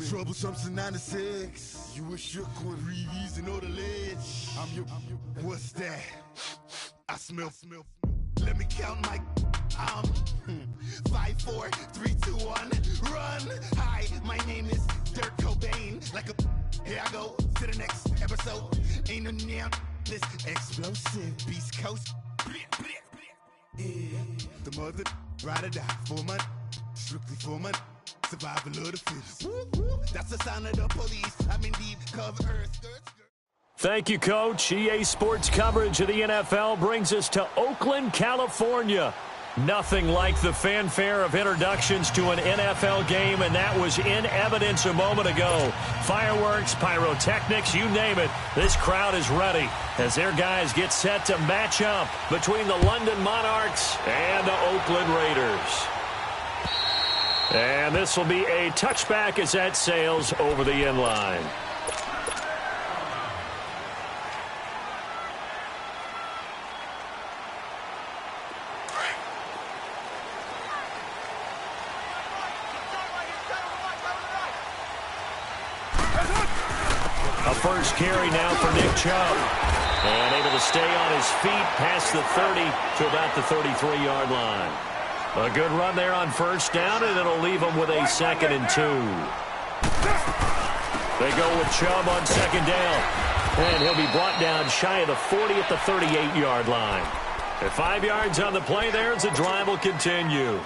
Troublesome since 96. You wish you could breathe easy, know the ledge. I'm your. What's that? I smell. Let me count my. 5, 4, 3, 2, 1. Run. Hi, my name is Dirk Cobain. Like a. Here I go to the next episode. Ain't no damn this explosive Beast Coast. Yeah. The mother ride or die for my. Strictly for my. Survival of the fittest. That's the sign of the police. I'm in deep cover earth. Thank you, Coach. EA Sports coverage of the NFL brings us to Oakland, California. Nothing like the fanfare of introductions to an NFL game, and that was in evidence a moment ago. Fireworks, pyrotechnics, you name it. This crowd is ready as their guys get set to match up between the London Monarchs and the Oakland Raiders. And this will be a touchback as that sails over the end line. A first carry now for Nick Chubb. And able to stay on his feet past the 30 to about the 33-yard line. A good run there on first down, and it'll leave them with a 2nd and 2. They go with Chubb on 2nd down. And he'll be brought down shy of the 40 at the 38-yard line. At 5 yards on the play there as the drive will continue.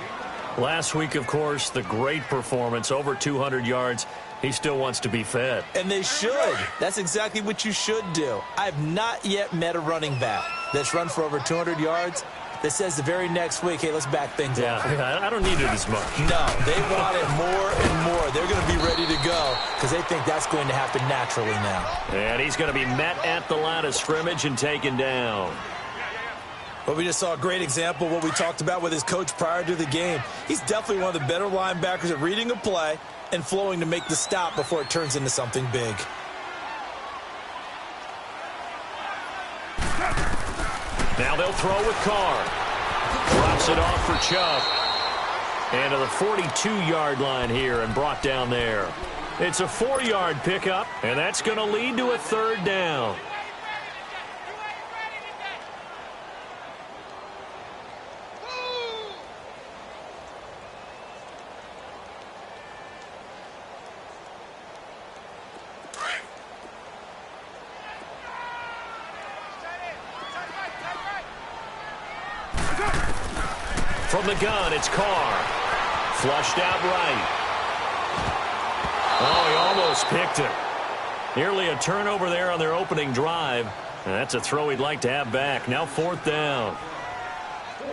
Last week, of course, the great performance, over 200 yards. He still wants to be fed. And they should. That's exactly what you should do. I've not yet met a running back that's run for over 200 yards that says the very next week, hey, let's back things up. Yeah, I don't need it as much. No, they want it more and more. They're going to be ready to go because they think that's going to happen naturally now. And he's going to be met at the line of scrimmage and taken down. Well, we just saw a great example of what we talked about with his coach prior to the game. He's definitely one of the better linebackers at reading a play and flowing to make the stop before it turns into something big. Now they'll throw with Carr. Drops it off for Chubb. And to the 42-yard line here and brought down there. It's a 4-yard pickup, and that's going to lead to a 3rd down. From the gun, it's Carr. Flushed out right. Oh, he almost picked it. Nearly a turnover there on their opening drive. And that's a throw he'd like to have back. Now 4th down.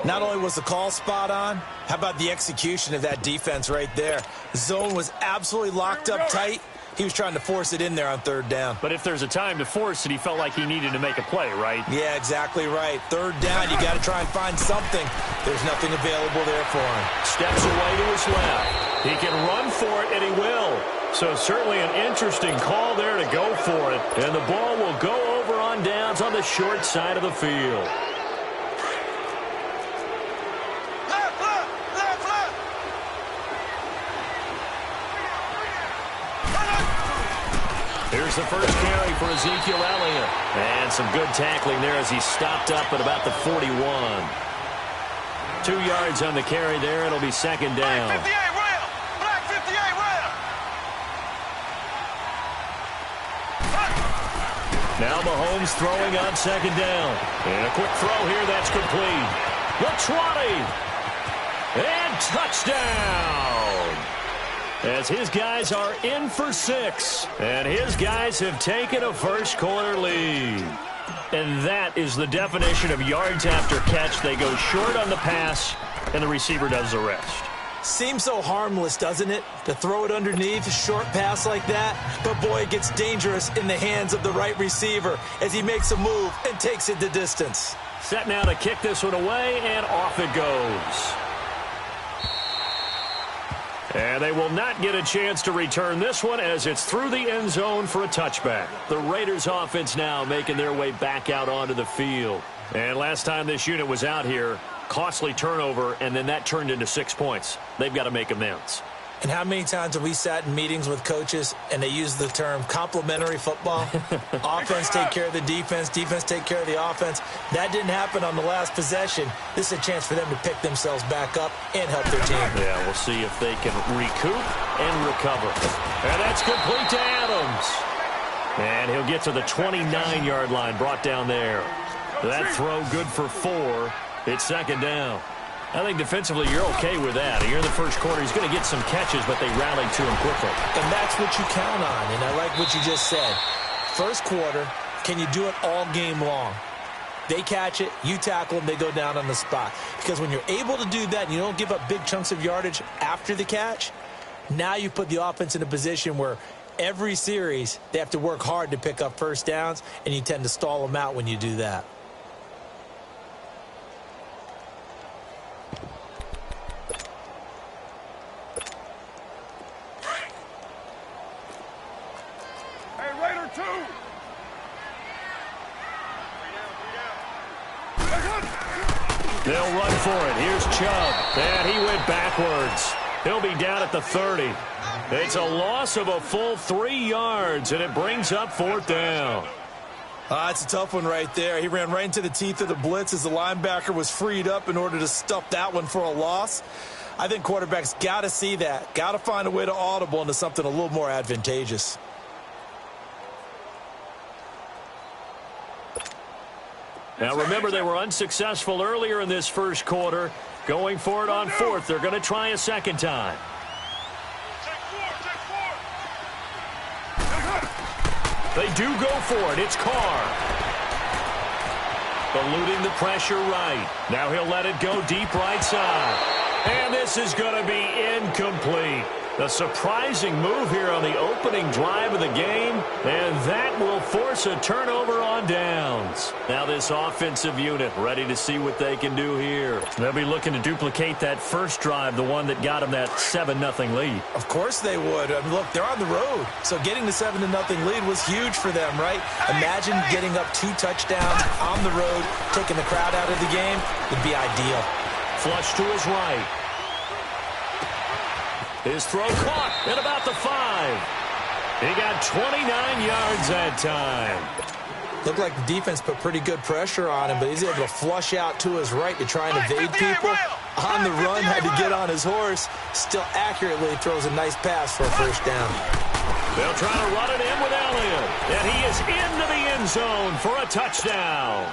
Not only was the call spot on, how about the execution of that defense right there? The zone was absolutely locked up tight. He was trying to force it in there on 3rd down. But if there's a time to force it, he felt like he needed to make a play, right? Yeah, exactly right. 3rd down, you got to try and find something. There's nothing available there for him. Steps away to his left. He can run for it, and he will. So certainly an interesting call there to go for it. And the ball will go over on downs on the short side of the field. Here's the first carry for Ezekiel Elliott. And some good tackling there as he stopped up at about the 41. 2 yards on the carry there. It'll be 2nd down. Black 58 rail. Black 58 rail. Now Mahomes throwing on 2nd down. And a quick throw here. That's complete. The 20. And touchdown. As his guys are in for 6. And his guys have taken a first-quarter lead. And that is the definition of yards after catch. They go short on the pass, and the receiver does the rest. Seems so harmless, doesn't it? To throw it underneath a short pass like that. But, boy, it gets dangerous in the hands of the right receiver as he makes a move and takes it the distance. Set now to kick this one away, and off it goes. And they will not get a chance to return this one as it's through the end zone for a touchback. The Raiders offense now making their way back out onto the field. And last time this unit was out here, costly turnover, and then that turned into 6 points. They've got to make amends. And how many times have we sat in meetings with coaches and they use the term complementary football? Offense take care of the defense, defense take care of the offense. That didn't happen on the last possession. This is a chance for them to pick themselves back up and help their team. Yeah, we'll see if they can recoup and recover. And that's complete to Adams. And he'll get to the 29-yard line, brought down there. That throw good for 4. It's second down. I think defensively you're okay with that. Here in the first quarter, he's going to get some catches, but they rallied to him quickly. And that's what you count on, and I like what you just said. First quarter, can you do it all game long? They catch it, you tackle them, they go down on the spot. Because when you're able to do that and you don't give up big chunks of yardage after the catch, now you put the offense in a position where every series they have to work hard to pick up first downs, and you tend to stall them out when you do that. They'll run for it. Here's Chubb. And he went backwards. He'll be down at the 30. It's a loss of a full 3 yards, and it brings up 4th down. It's a tough one right there. He ran right into the teeth of the blitz as the linebacker was freed up in order to stuff that one for a loss. I think quarterbacks got to see that. Got to find a way to audible into something a little more advantageous. Now, remember, they were unsuccessful earlier in this first quarter. Going for it on 4th. They're going to try a second time. They do go for it. It's Carr. Eluding the pressure right. Now he'll let it go deep right side. And this is going to be incomplete. A surprising move here on the opening drive of the game, and that will force a turnover on downs. Now this offensive unit ready to see what they can do here. They'll be looking to duplicate that first drive, the one that got them that 7-0 lead. Of course they would. I mean, look, they're on the road, so getting the 7-0 lead was huge for them, right? Imagine getting up 2 touchdowns on the road, taking the crowd out of the game. Would be ideal. Flush to his right. His throw caught at about the 5. He got 29 yards that time. Looked like the defense put pretty good pressure on him, but he's able to flush out to his right to try and evade people. On the run, had to get on his horse. Still accurately throws a nice pass for a first down. They'll try to run it in with Elliott, and he is into the end zone for a touchdown.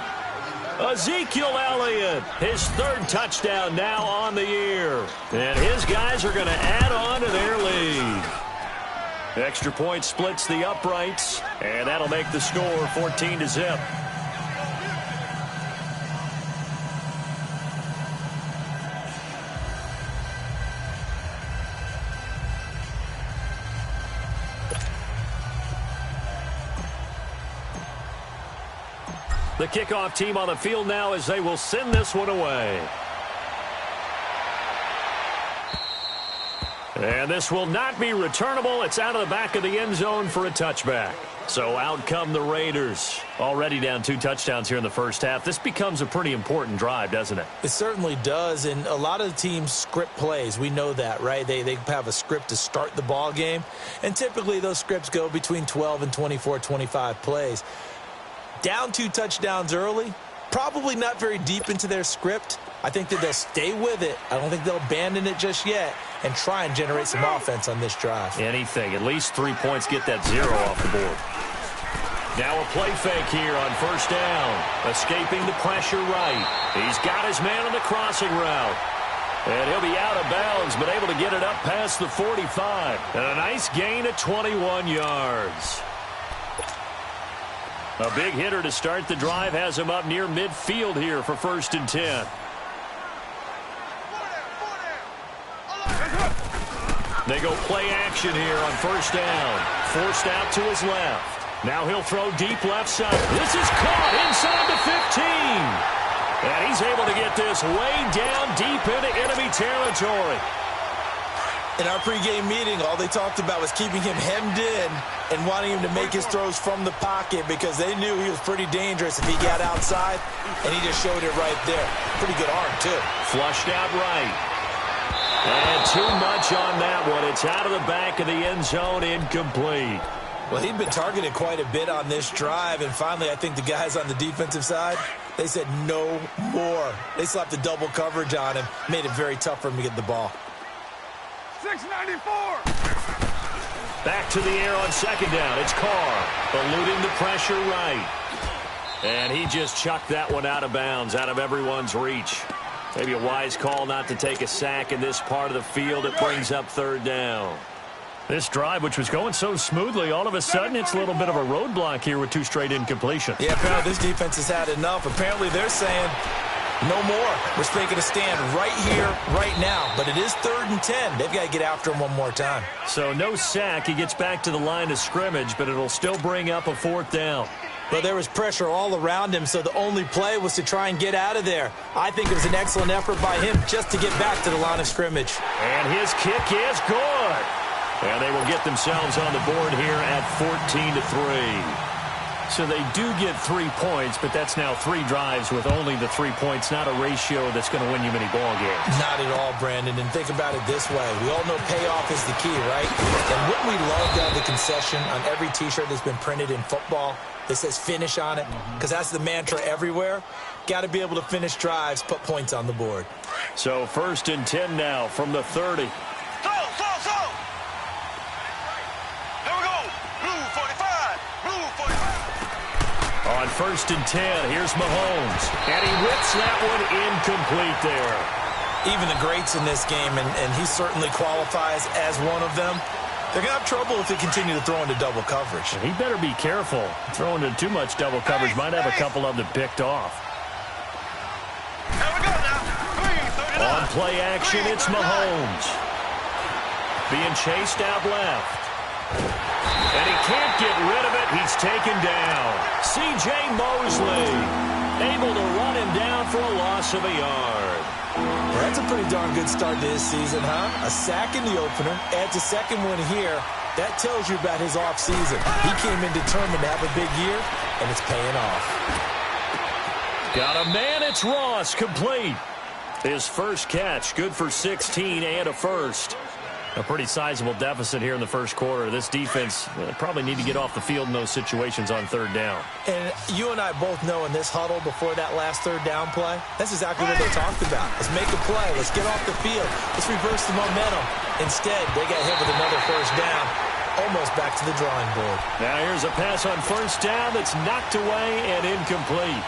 Ezekiel Elliott, his 3rd touchdown now on the year. And his guys are going to add on to their lead. Extra point splits the uprights, and that'll make the score 14-0. The kickoff team on the field now as they will send this one away. And this will not be returnable. It's out of the back of the end zone for a touchback. So out come the Raiders. Already down 2 touchdowns here in the first half. This becomes a pretty important drive, doesn't it? It certainly does, and a lot of teams script plays. We know that, right? They have a script to start the ball game, and typically those scripts go between 12 and 24, 25 plays. Down 2 touchdowns early, probably not very deep into their script. I think that they'll stay with it. I don't think they'll abandon it just yet and try and generate some offense on this drive. Anything. At least 3 points, get that 0 off the board. Now a play fake here on first down. Escaping the pressure right. He's got his man on the crossing route. And he'll be out of bounds, but able to get it up past the 45. And a nice gain of 21 yards. A big hitter to start the drive has him up near midfield here for 1st and 10. They go play action here on first down. Forced out to his left. Now he'll throw deep left side. This is caught inside the 15. And he's able to get this way down deep into enemy territory. In our pregame meeting, all they talked about was keeping him hemmed in and wanting him to make his throws from the pocket because they knew he was pretty dangerous if he got outside, and he just showed it right there. Pretty good arm, too. Flushed out right. And too much on that one. It's out of the back of the end zone, incomplete. Well, he'd been targeted quite a bit on this drive, and finally I think the guys on the defensive side, they said no more. They slapped the double coverage on him, made it very tough for him to get the ball. 694. Back to the air on second down. It's Carr eluding the pressure right. And he just chucked that one out of bounds, out of everyone's reach. Maybe a wise call not to take a sack in this part of the field. It brings up third down. This drive, which was going so smoothly, all of a sudden it's a little bit of a roadblock here with 2 straight incompletions. Yeah, apparently this defense has had enough. Apparently they're saying no more. We're taking a stand right here, right now. But it is 3rd and 10. They've got to get after him one more time. So no sack. He gets back to the line of scrimmage, but it'll still bring up a 4th down. But there was pressure all around him, so the only play was to try and get out of there. I think it was an excellent effort by him just to get back to the line of scrimmage. And his kick is good. And they will get themselves on the board here at 14-3. So they do get 3 points, but that's now 3 drives with only the 3 points, not a ratio that's going to win you many ball games. Not at all, Brandon. And think about it this way. We all know payoff is the key, right? And wouldn't we love to have the concession on every T-shirt that's been printed in football that says finish on it? Because that's the mantra everywhere. Got to be able to finish drives, put points on the board. So 1st and 10 now from the 30. Slow. Here we go. Blue 45. Blue 45. On 1st and 10, here's Mahomes. And he whips that one incomplete there. Even the greats in this game, and he certainly qualifies as one of them, they're going to have trouble if they continue to throw into double coverage. He better be careful. Throwing into too much double coverage might have a couple of them picked off. Here we go now. 339. On play action, it's Mahomes. Being chased out left. And he can't get rid of it. He's taken down. C.J. Mosley able to run him down for a loss of a yard. Well, that's a pretty darn good start to this season, huh? A sack in the opener, adds a second one here. That tells you about his offseason. He came in determined to have a big year, and it's paying off. Got a man, it's Ross, complete. His first catch, good for 16 and a first. A pretty sizable deficit here in the first quarter. This defense probably need to get off the field in those situations on 3rd down. And you and I both know in this huddle before that last 3rd down play, that's exactly what they talked about. Let's make a play. Let's get off the field. Let's reverse the momentum. Instead, they got hit with another 1st down, almost back to the drawing board. Now here's a pass on 1st down that's knocked away and incomplete.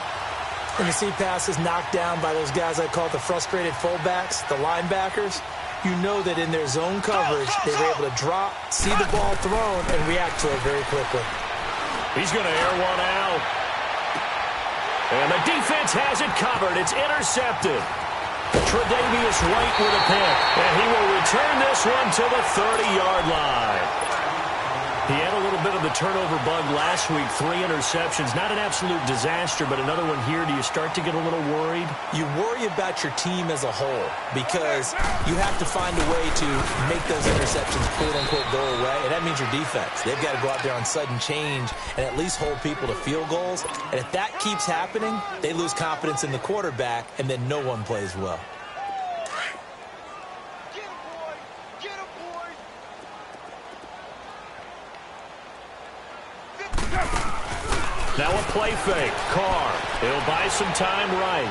When you see passes knocked down by those guys I call the frustrated fullbacks, the linebackers, you know that in their zone coverage, they were able to drop, see the ball thrown, and react to it very quickly. He's going to air one out. And the defense has it covered. It's intercepted. Tre'Davious White with a pick. And he will return this one to the 30-yard line. He had a little bit of the turnover bug last week, 3 interceptions. Not an absolute disaster, but another one here. Do you start to get a little worried? You worry about your team as a whole because you have to find a way to make those interceptions, quote-unquote, go away, and that means your defense. They've got to go out there on sudden change and at least hold people to field goals. And if that keeps happening, they lose confidence in the quarterback, and then no one plays well. Now a play fake. Carr. He'll buy some time right.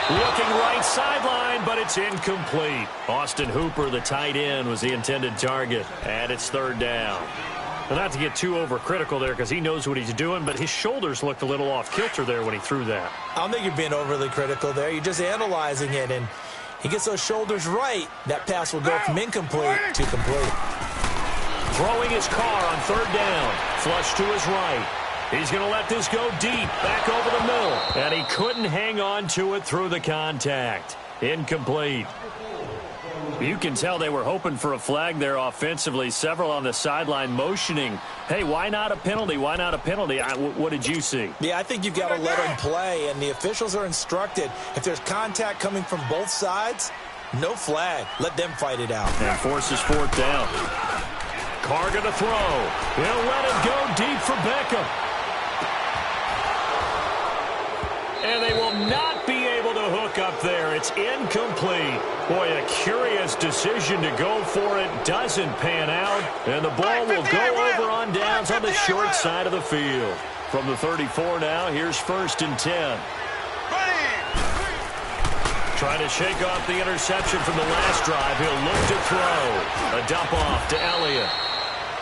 Looking right sideline, but it's incomplete. Austin Hooper, the tight end, was the intended target. And it's 3rd down. Well, not to get too overcritical there because he knows what he's doing, but his shoulders looked a little off kilter there when he threw that. I don't think you're being overly critical there. You're just analyzing it, and he gets those shoulders right. That pass will go from incomplete to complete. Throwing his Carr on 3rd down. Flush to his right. He's going to let this go deep, back over the middle. And he couldn't hang on to it through the contact. Incomplete. You can tell they were hoping for a flag there offensively. Several on the sideline motioning. Hey, why not a penalty? Why not a penalty? What did you see? Yeah, I think you've got to let them play, and the officials are instructed. If there's contact coming from both sides, no flag. Let them fight it out. And forces 4th down. Carr going to throw. He'll let it go deep for Beckham. And they will not be able to hook up there. It's It's incomplete. Boy, a curious decision to go for it. Doesn't pan out. And the ball will go over on downs on the short side of the field. From the 34 now, here's 1st and 10. Trying to shake off the interception from the last drive. He'll look to throw. A dump off to Elliott.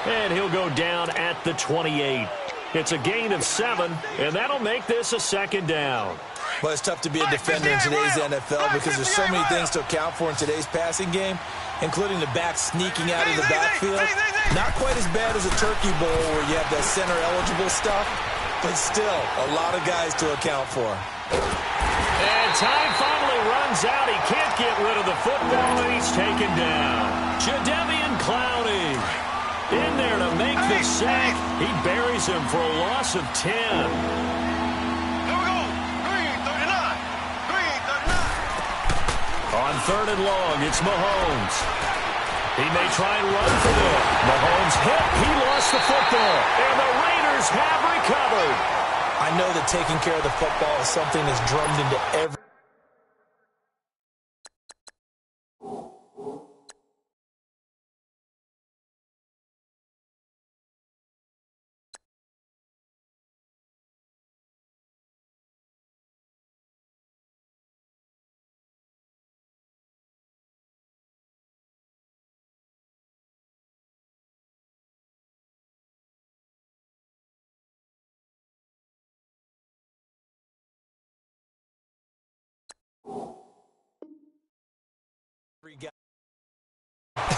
And he'll go down at the 28. It's a gain of 7, and that'll make this a 2nd down. Well, it's tough to be a defender in today's NFL because there's so many things to account for in today's passing game, including the back sneaking out of the backfield. Not quite as bad as a turkey bowl where you have that center-eligible stuff, but still a lot of guys to account for. And time finally runs out. He can't get rid of the football, and he's taken down. Jadeveon Clowney in there to make the sack. He buries him for a loss of 10. On 3rd and long, it's Mahomes. He may try and run for it. Mahomes hit. He lost the football. And the Raiders have recovered. I know that taking care of the football is something that's drummed into every...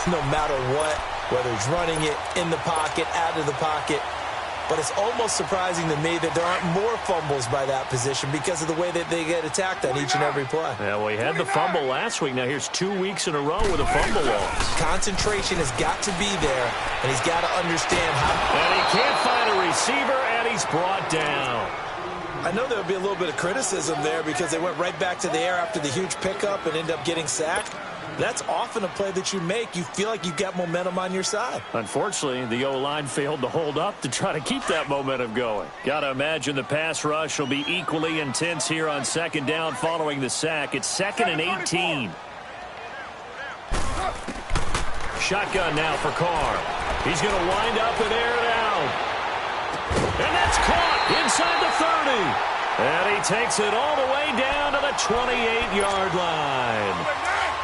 No matter what, whether he's running it in the pocket, out of the pocket. But it's almost surprising to me that there aren't more fumbles by that position because of the way that they get attacked on each and every play. Yeah, well, he had the fumble last week. Now here's 2 weeks in a row with a fumble loss. Concentration has got to be there, and he's got to understand how... And he can't find a receiver, and he's brought down. I know there would be a little bit of criticism there because they went right back to the air after the huge pickup and ended up getting sacked. That's often a play that you make. You feel like you've got momentum on your side. Unfortunately, the O-line failed to hold up to try to keep that momentum going. Got to imagine the pass rush will be equally intense here on 2nd down following the sack. It's 2nd and 18. Shotgun now for Carr. He's going to wind up and air it out. And that's caught inside the 30. And he takes it all the way down to the 28-yard line.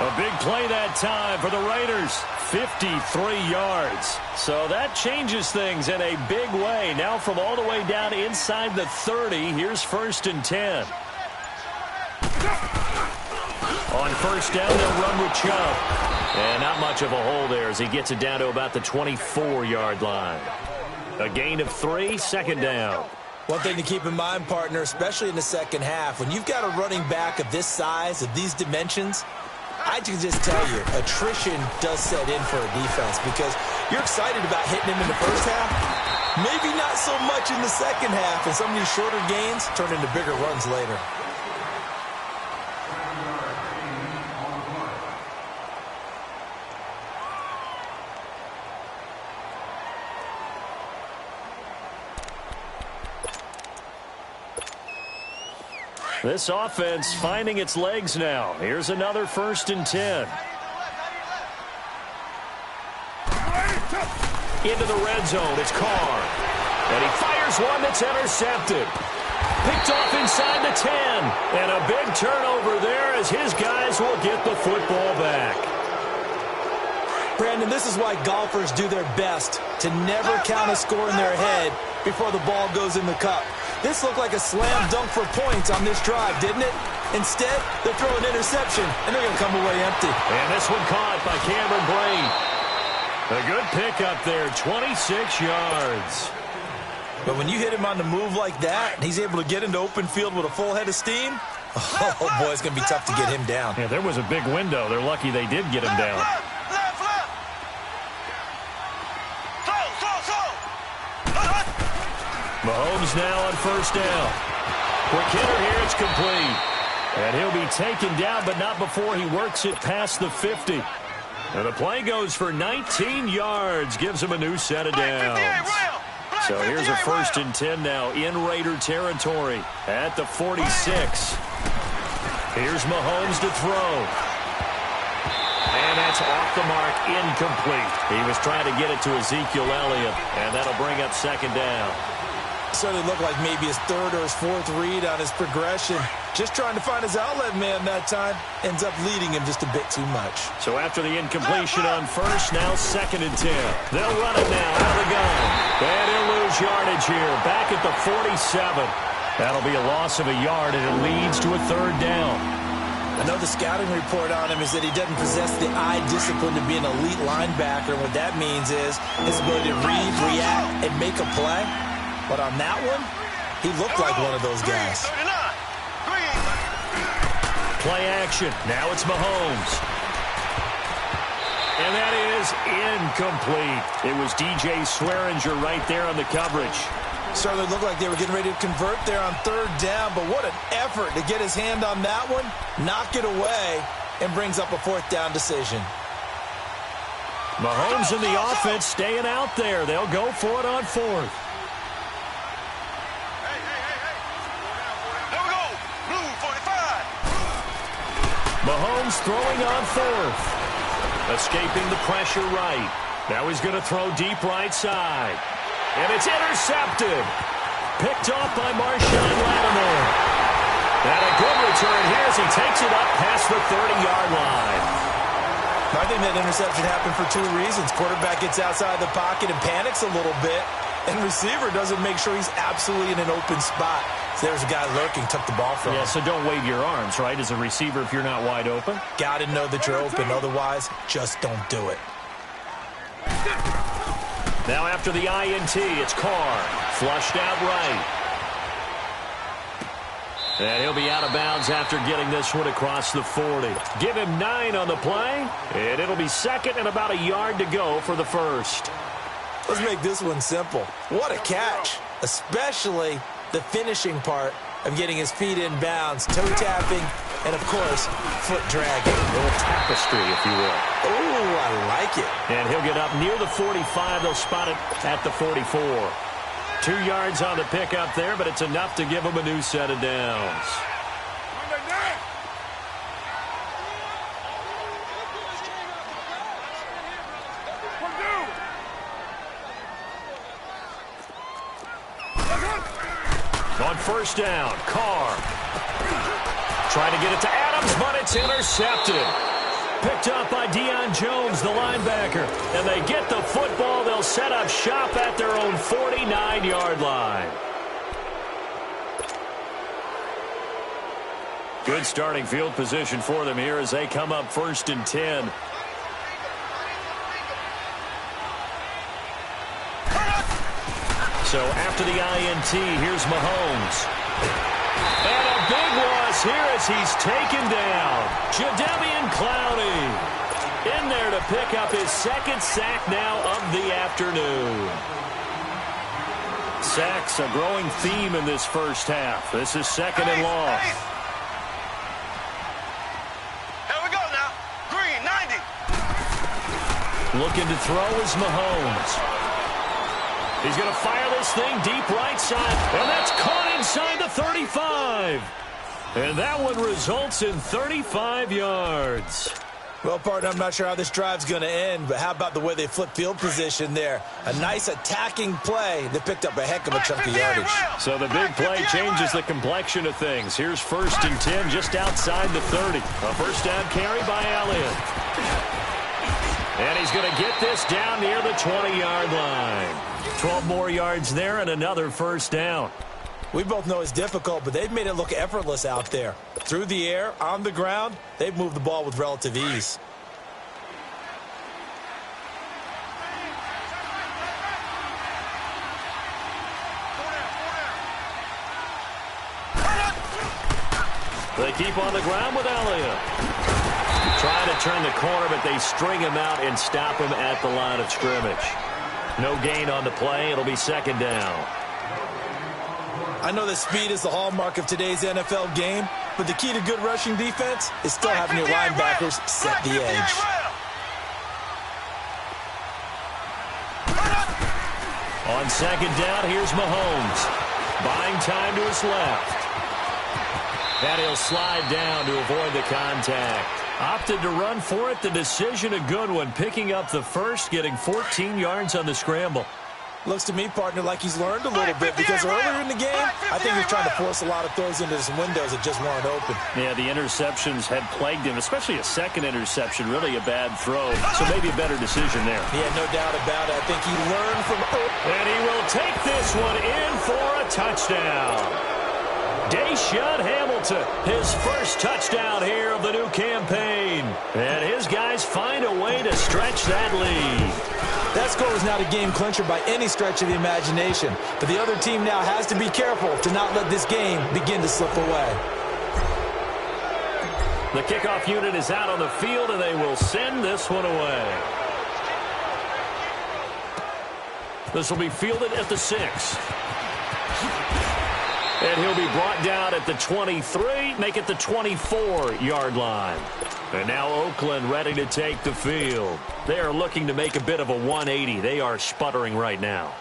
A big play that time for the Raiders. 53 yards. So that changes things in a big way. Now from all the way down inside the 30, here's 1st and 10. On 1st down, they'll run with Chubb. And not much of a hole there as he gets it down to about the 24-yard line. A gain of 3, 2nd down. One thing to keep in mind, partner, especially in the second half, when you've got a running back of this size, of these dimensions, I can just tell you, attrition does set in for a defense because you're excited about hitting him in the first half. Maybe not so much in the second half, and some of these shorter gains turn into bigger runs later. This offense finding its legs now. Here's another 1st and 10. Into the red zone, it's Carr. And he fires one that's intercepted. Picked off inside the 10. And a big turnover there as his guys will get the football back. Brandon, this is why golfers do their best to never count a score in their head before the ball goes in the cup. This looked like a slam dunk for points on this drive, didn't it? Instead, they'll throw an interception, and they're going to come away empty. And this one caught by Cameron Brate. A good pickup there, 26 yards. But when you hit him on the move like that, and he's able to get into open field with a full head of steam, oh, boy, it's going to be tough to get him down. Yeah, there was a big window. They're lucky they did get him down. Mahomes now on 1st down. Quick hitter here, it's complete. And he'll be taken down, but not before he works it past the 50. And the play goes for 19 yards, gives him a new set of downs. So here's a 1st and 10 now in Raider territory at the 46. Here's Mahomes to throw. And that's off the mark, incomplete. He was trying to get it to Ezekiel Elliott, and that'll bring up second down. Certainly looked like maybe his third or his fourth read on his progression. Just trying to find his outlet man that time. Ends up leading him just a bit too much. So after the incompletion on first, now 2nd and 10. They'll run it now out of the gun. And he'll lose yardage here. Back at the 47. That'll be a loss of a yard, and it leads to a 3rd down. I know the scouting report on him is that he doesn't possess the eye discipline to be an elite linebacker. And what that means is his ability to read, react, and make a play. But on that one, he looked like one of those guys. Play action. Now it's Mahomes. And that is incomplete. It was DJ Swearinger right there on the coverage. Certainly looked like they were getting ready to convert there on 3rd down, but what an effort to get his hand on that one, knock it away, and brings up a 4th down decision. Mahomes and the offense staying out there. They'll go for it on 4th. There we go. Blue 45. Mahomes throwing on 4th. Escaping the pressure right. Now he's going to throw deep right side. And it's intercepted. Picked off by Marshawn Lattimore. And a good return here as he takes it up past the 30-yard line. I think that interception happened for 2 reasons. Quarterback gets outside the pocket and panics a little bit. And receiver doesn't make sure he's absolutely in an open spot. So there's a guy lurking, took the ball from him. Yeah, so don't wave your arms, right, as a receiver if you're not wide open. Got to know that you're open. Otherwise, just don't do it. Now after the INT, it's Carr. Flushed out right. And he'll be out of bounds after getting this one across the 40. Give him 9 on the play, and it'll be 2nd and about a yard to go for the 1st. Let's make this one simple. What a catch, especially the finishing part of getting his feet in bounds, toe tapping, and, of course, foot dragging. A little tapestry, if you will. Oh, I like it. And he'll get up near the 45. They'll spot it at the 44. 2 yards on the pickup there, but it's enough to give him a new set of downs. On 1st down, Carr. Trying to get it to Adams, but it's intercepted. Picked up by Deion Jones, the linebacker. And they get the football. They'll set up shop at their own 49-yard line. Good starting field position for them here as they come up 1st and 10. So after the INT, here's Mahomes. And a big loss here as he's taken down. Jadeveon Clowney in there to pick up his 2nd sack now of the afternoon. Sacks, a growing theme in this first half. This is 2nd and long. Here we go now. Green, 90. Looking to throw is Mahomes. He's going to fire this thing deep right side, and that's caught inside the 35. And that one results in 35 yards. Well, partner, I'm not sure how this drive's going to end, but how about the way they flip field position there? A nice attacking play that picked up a heck of a chunk of yardage. So the big play changes the complexion of things. Here's 1st and 10 just outside the 30. A 1st down carry by Elliott. And he's going to get this down near the 20-yard line. 12 more yards there and another 1st down. We both know it's difficult, but they've made it look effortless out there. Through the air, on the ground, they've moved the ball with relative ease. They keep on the ground with Elliott. Trying to turn the corner, but they string him out and stop him at the line of scrimmage. No gain on the play. It'll be 2nd down. I know that speed is the hallmark of today's NFL game, but the key to good rushing defense is still having your linebackers set the edge. On 2nd down, here's Mahomes. Buying time to his left. And he'll slide down to avoid the contact. Opted to run for it. The decision a good one. Picking up the first, getting 14 yards on the scramble. Looks to me, partner, like he's learned a little bit because earlier in the game, I think he was trying to force a lot of throws into some windows that just weren't open. Yeah, the interceptions had plagued him, especially a second interception, really a bad throw. So maybe a better decision there. Yeah, no doubt about it. I think he learned from... And he will take this one in for a touchdown. Deshaun Hamilton, his first touchdown here of the new campaign. And his guys find a way to stretch that lead. That score was not a game clincher by any stretch of the imagination. But the other team now has to be careful to not let this game begin to slip away. The kickoff unit is out on the field, and they will send this one away. This will be fielded at the 6. And he'll be brought down at the 23, make it the 24-yard line. And now Oakland ready to take the field. They are looking to make a bit of a 180. They are sputtering right now.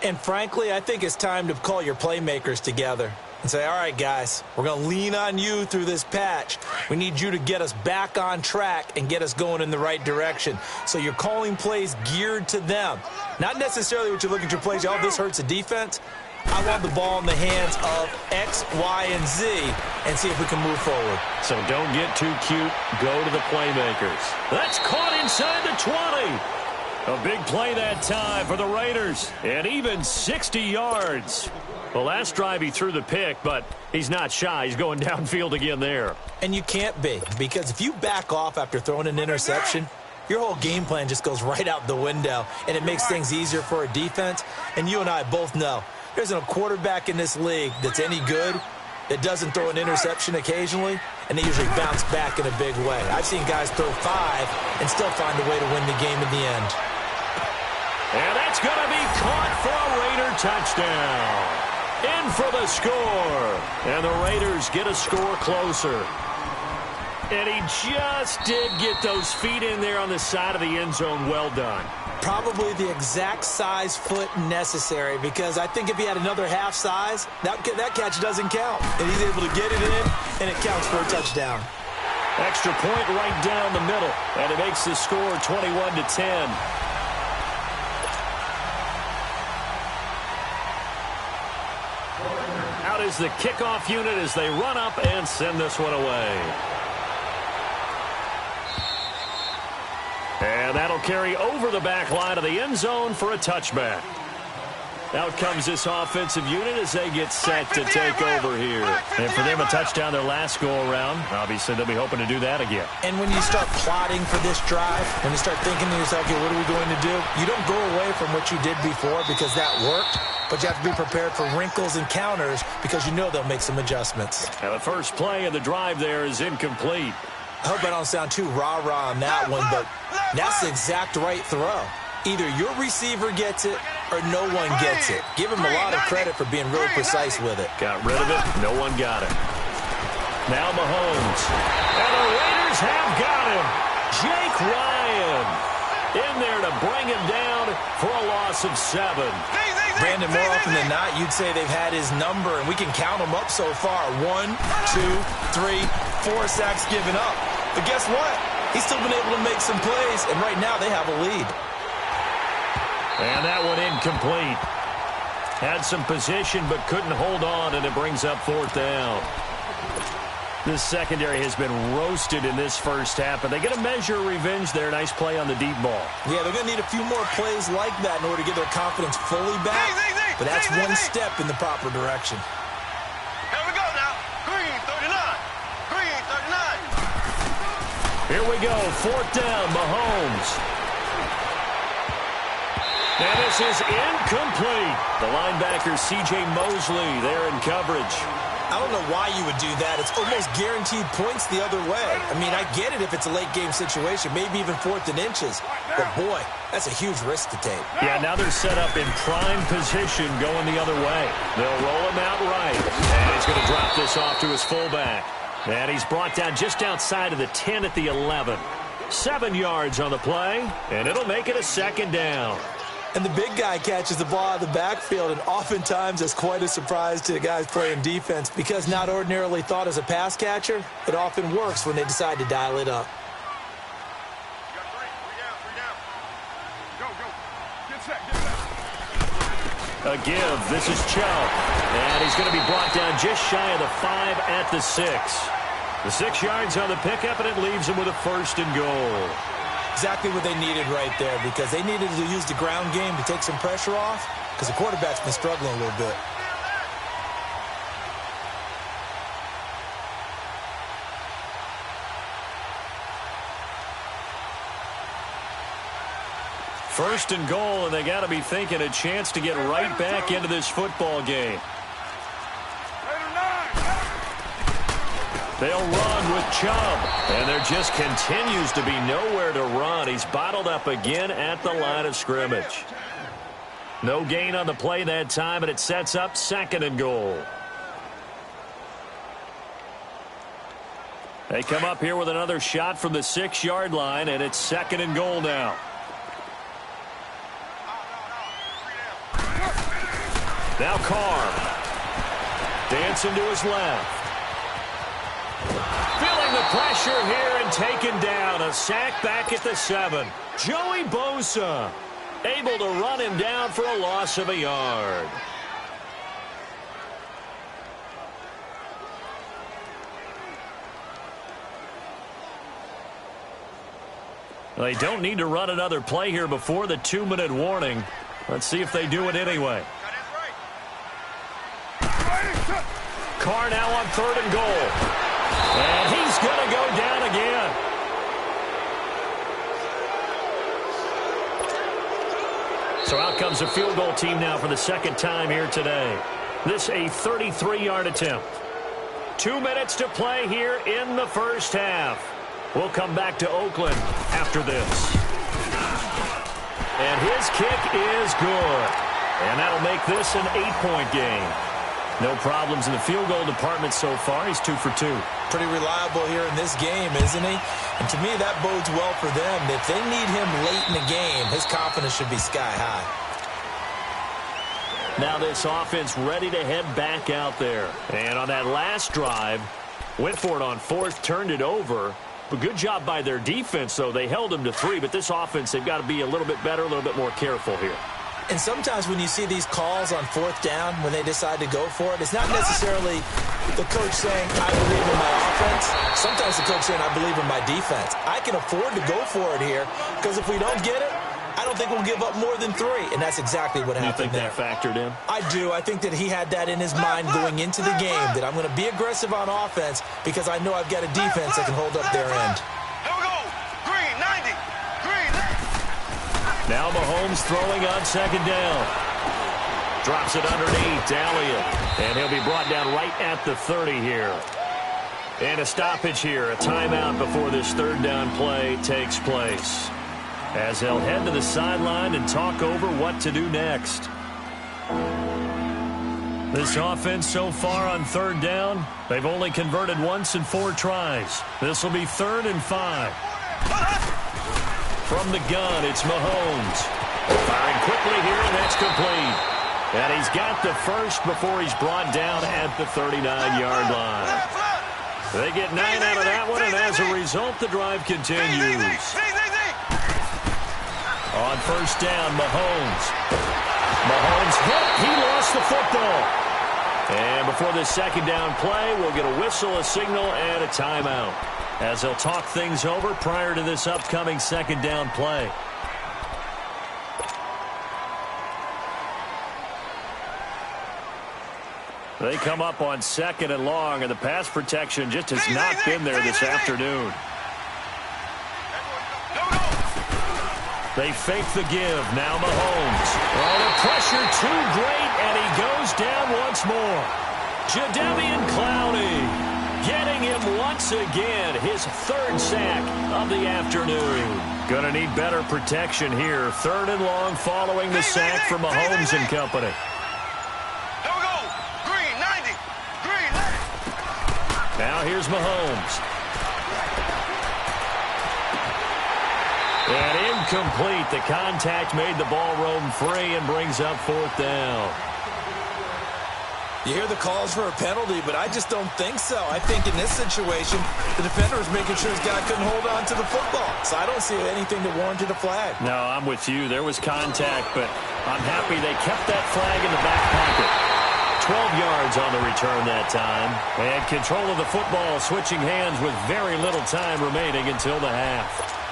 And frankly, I think it's time to call your playmakers together and say, all right, guys, we're going to lean on you through this patch. We need you to get us back on track and get us going in the right direction. So you're calling plays geared to them. Not necessarily what you look at your plays, oh, this hurts the defense. I want the ball in the hands of X, Y, and Z and see if we can move forward. So don't get too cute. Go to the playmakers. That's caught inside the 20. A big play that time for the Raiders. And even 60 yards. The last drive he threw the pick, but he's not shy. He's going downfield again there. And you can't be, because if you back off after throwing an interception, your whole game plan just goes right out the window, and it makes things easier for a defense. And you and I both know there's a quarterback in this league that's any good that doesn't throw an interception occasionally, and they usually bounce back in a big way. I've seen guys throw 5 and still find a way to win the game in the end. And that's going to be caught for a Raider touchdown. In for the score. And the Raiders get a score closer. And he just did get those feet in there on the side of the end zone. Well done. Probably the exact size foot necessary, because I think if he had another half size, that catch doesn't count. And he's able to get it in, and it counts for a touchdown. Extra point right down the middle. And it makes the score 21-10. Out is the kickoff unit as they run up and send this one away. And that'll carry over the back line of the end zone for a touchback. Out comes this offensive unit as they get set to take over here. And for them, a touchdown their last go-around. Obviously, they'll be hoping to do that again. And when you start plotting for this drive, when you start thinking to yourself, okay, what are we going to do? You don't go away from what you did before because that worked. But you have to be prepared for wrinkles and counters because you know they'll make some adjustments. Now, the first play of the drive there is incomplete. I hope I don't sound too rah-rah on that one, but that's the exact right throw. Either your receiver gets it or no one gets it. Give him a lot of credit for being really precise with it. Got rid of it. No one got it. Now Mahomes. And the Raiders have got him. Jake Ryan in there to bring him down for a loss of 7. Brandon, more often than not, you'd say they've had his number, and we can count them up so far. 1, 2, 3, 4 sacks given up. But guess what? He's still been able to make some plays, and right now they have a lead. And that one incomplete. Had some position, but couldn't hold on, and it brings up 4th down. This secondary has been roasted in this first half, but they get a measure of revenge there. Nice play on the deep ball. Yeah, they're going to need a few more plays like that in order to get their confidence fully back, but that's one step in the proper direction. Here we go now. Green 39. Green 39. Here we go. 4th down, Mahomes. And this is incomplete. The linebacker, C.J. Mosley, there in coverage. I don't know why you would do that. It's almost guaranteed points the other way. I mean, I get it if it's a late-game situation, maybe even 4th and inches. But, boy, that's a huge risk to take. Yeah, now they're set up in prime position going the other way. They'll roll him out right. And he's going to drop this off to his fullback. And he's brought down just outside of the 10 at the 11. 7 yards on the play, and it'll make it a 2nd down. And the big guy catches the ball out of the backfield, and oftentimes it's quite a surprise to the guys playing defense because not ordinarily thought as a pass catcher, it often works when they decide to dial it up. A give. This is Chubb. And he's going to be brought down just shy of the 5 at the 6. The 6 yards on the pickup, and it leaves him with a 1st and goal. Exactly what they needed right there because they needed to use the ground game to take some pressure off because the quarterback's been struggling a little bit. First and goal, and they got to be thinking a chance to get right back into this football game. They'll run with Chubb, and there just continues to be nowhere to run. He's bottled up again at the line of scrimmage. No gain on the play that time, and it sets up 2nd and goal. They come up here with another shot from the 6-yard line, and it's 2nd and goal now. Now Carr. Dancing to his left. Feeling the pressure here and taken down. A sack back at the 7. Joey Bosa able to run him down for a loss of a yard. They don't need to run another play here before the 2-minute warning. Let's see if they do it anyway. Carr now on 3rd and goal. And he's going to go down again. So out comes a field goal team now for the 2nd time here today. This a 33-yard attempt. 2 minutes to play here in the first half. We'll come back to Oakland after this. And his kick is good. And that'll make this an 8-point game. No problems in the field goal department so far. He's 2 for 2. Pretty reliable here in this game, isn't he? And to me, that bodes well for them. If they need him late in the game, his confidence should be sky high. Now this offense ready to head back out there. And on that last drive, went for it on 4th, turned it over. But good job by their defense, though. They held them to 3, but this offense, they've got to be a little bit better, a little bit more careful here. And sometimes when you see these calls on 4th down, when they decide to go for it, it's not necessarily the coach saying, I believe in my offense. Sometimes the coach saying, I believe in my defense. I can afford to go for it here because if we don't get it, I don't think we'll give up more than 3. And that's exactly what happened there. You think that factored in? I do. I think that he had that in his mind going into the game, that I'm going to be aggressive on offense because I know I've got a defense that can hold up their end. Here we go. Green, 90. Green. Now Mahomes throwing on 2nd down. Drops it underneath to Elliott. And he'll be brought down right at the 30 here. And a stoppage here. A timeout before this 3rd down play takes place. As they'll head to the sideline and talk over what to do next. This offense so far on 3rd down, they've only converted once in 4 tries. This will be 3rd and 5. From the gun, it's Mahomes. Firing quickly here, and that's complete. And he's got the 1st before he's brought down at the 39-yard line. They get 9 out of that one, and as a result, the drive continues. On 1st down, Mahomes. Mahomes hit. He lost the football. And before this 2nd down play, we'll get a whistle, a signal, and a timeout. As they'll talk things over prior to this upcoming 2nd down play. They come up on 2nd and long, and the pass protection just has not been there this afternoon. They fake the give. Now Mahomes. Oh, the pressure too great, and he goes down once more. Jadeveon Clowney getting him once again. His 3rd sack of the afternoon. Going to need better protection here. 3rd and long following the sack from Mahomes and company. Here we go. Green, 90. Green. Now here's Mahomes. And in incomplete. The contact made the ball roam free and brings up 4th down. You hear the calls for a penalty, but I just don't think so. I think in this situation, the defender is making sure his guy couldn't hold on to the football. So I don't see anything that warranted a flag. No, I'm with you. There was contact, but I'm happy they kept that flag in the back pocket. 12 yards on the return that time. And control of the football, switching hands with very little time remaining until the half.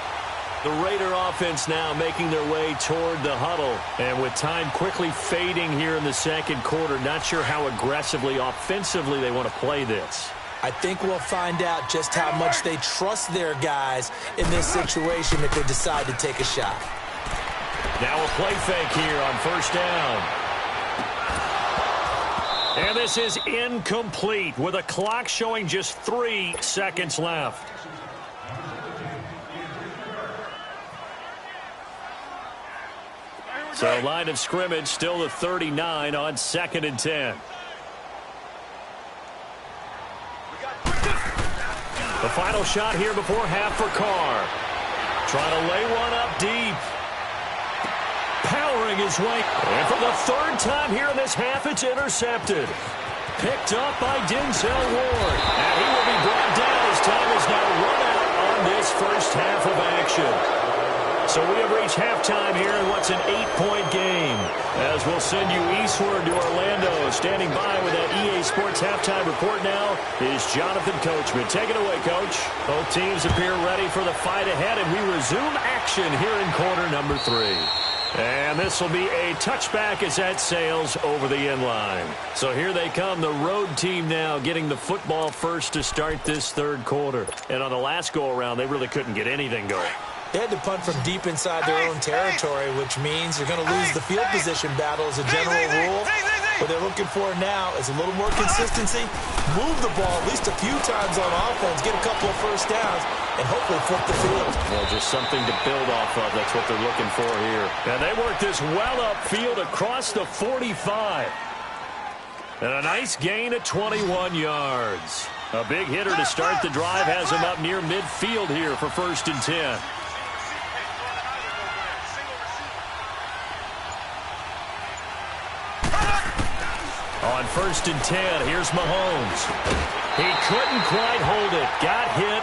The Raider offense now making their way toward the huddle. And with time quickly fading here in the second quarter, not sure how aggressively, offensively they want to play this. I think we'll find out just how much they trust their guys in this situation if they decide to take a shot. Now a play fake here on 1st down. And this is incomplete with a clock showing just 3 seconds left. So line of scrimmage still the 39 on 2nd and 10. The final shot here before half for Carr. Trying to lay one up deep. Powering his way. And for the 3rd time here in this half, it's intercepted. Picked up by Denzel Ward. And he will be brought down as time is now run out on this first half of action. So we have reached halftime here in what's an 8-point game. As we'll send you eastward to Orlando. Standing by with that EA Sports halftime report now is Jonathan Coachman. Take it away, Coach. Both teams appear ready for the fight ahead, and we resume action here in quarter number 3. And this will be a touchback as that sails over the end line. So here they come, the road team now getting the football first to start this 3rd quarter. And on the last go-around, they really couldn't get anything going. They had to punt from deep inside their own territory, which means they're going to lose the field position battle as a general rule. What they're looking for now is a little more consistency, move the ball at least a few times on offense, get a couple of first downs, and hopefully flip the field. Well, just something to build off of. That's what they're looking for here. And they work this well upfield across the 45. And a nice gain of 21 yards. A big hitter to start the drive has him up near midfield here for 1st and 10. On 1st and 10, here's Mahomes. He couldn't quite hold it. Got hit.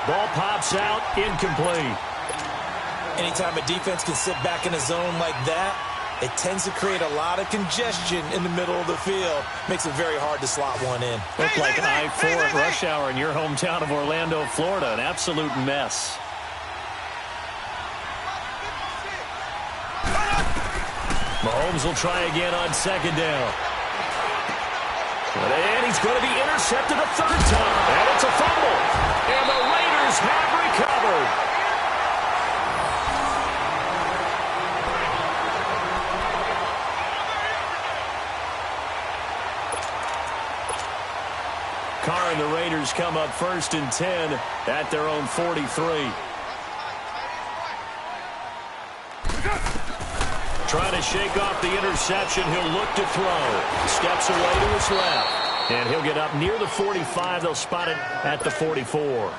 Ball pops out. Incomplete. Anytime a defense can sit back in a zone like that, it tends to create a lot of congestion in the middle of the field. Makes it very hard to slot one in. Looked like I-4 at rush hour in your hometown of Orlando, Florida. An absolute mess. Mahomes will try again on 2nd down. And he's going to be intercepted a 3rd time. And it's a fumble. And the Raiders have recovered. Carr and the Raiders come up 1st and 10 at their own 43. Trying to shake off the interception. He'll look to throw. Steps away to his left. And he'll get up near the 45. They'll spot it at the 44.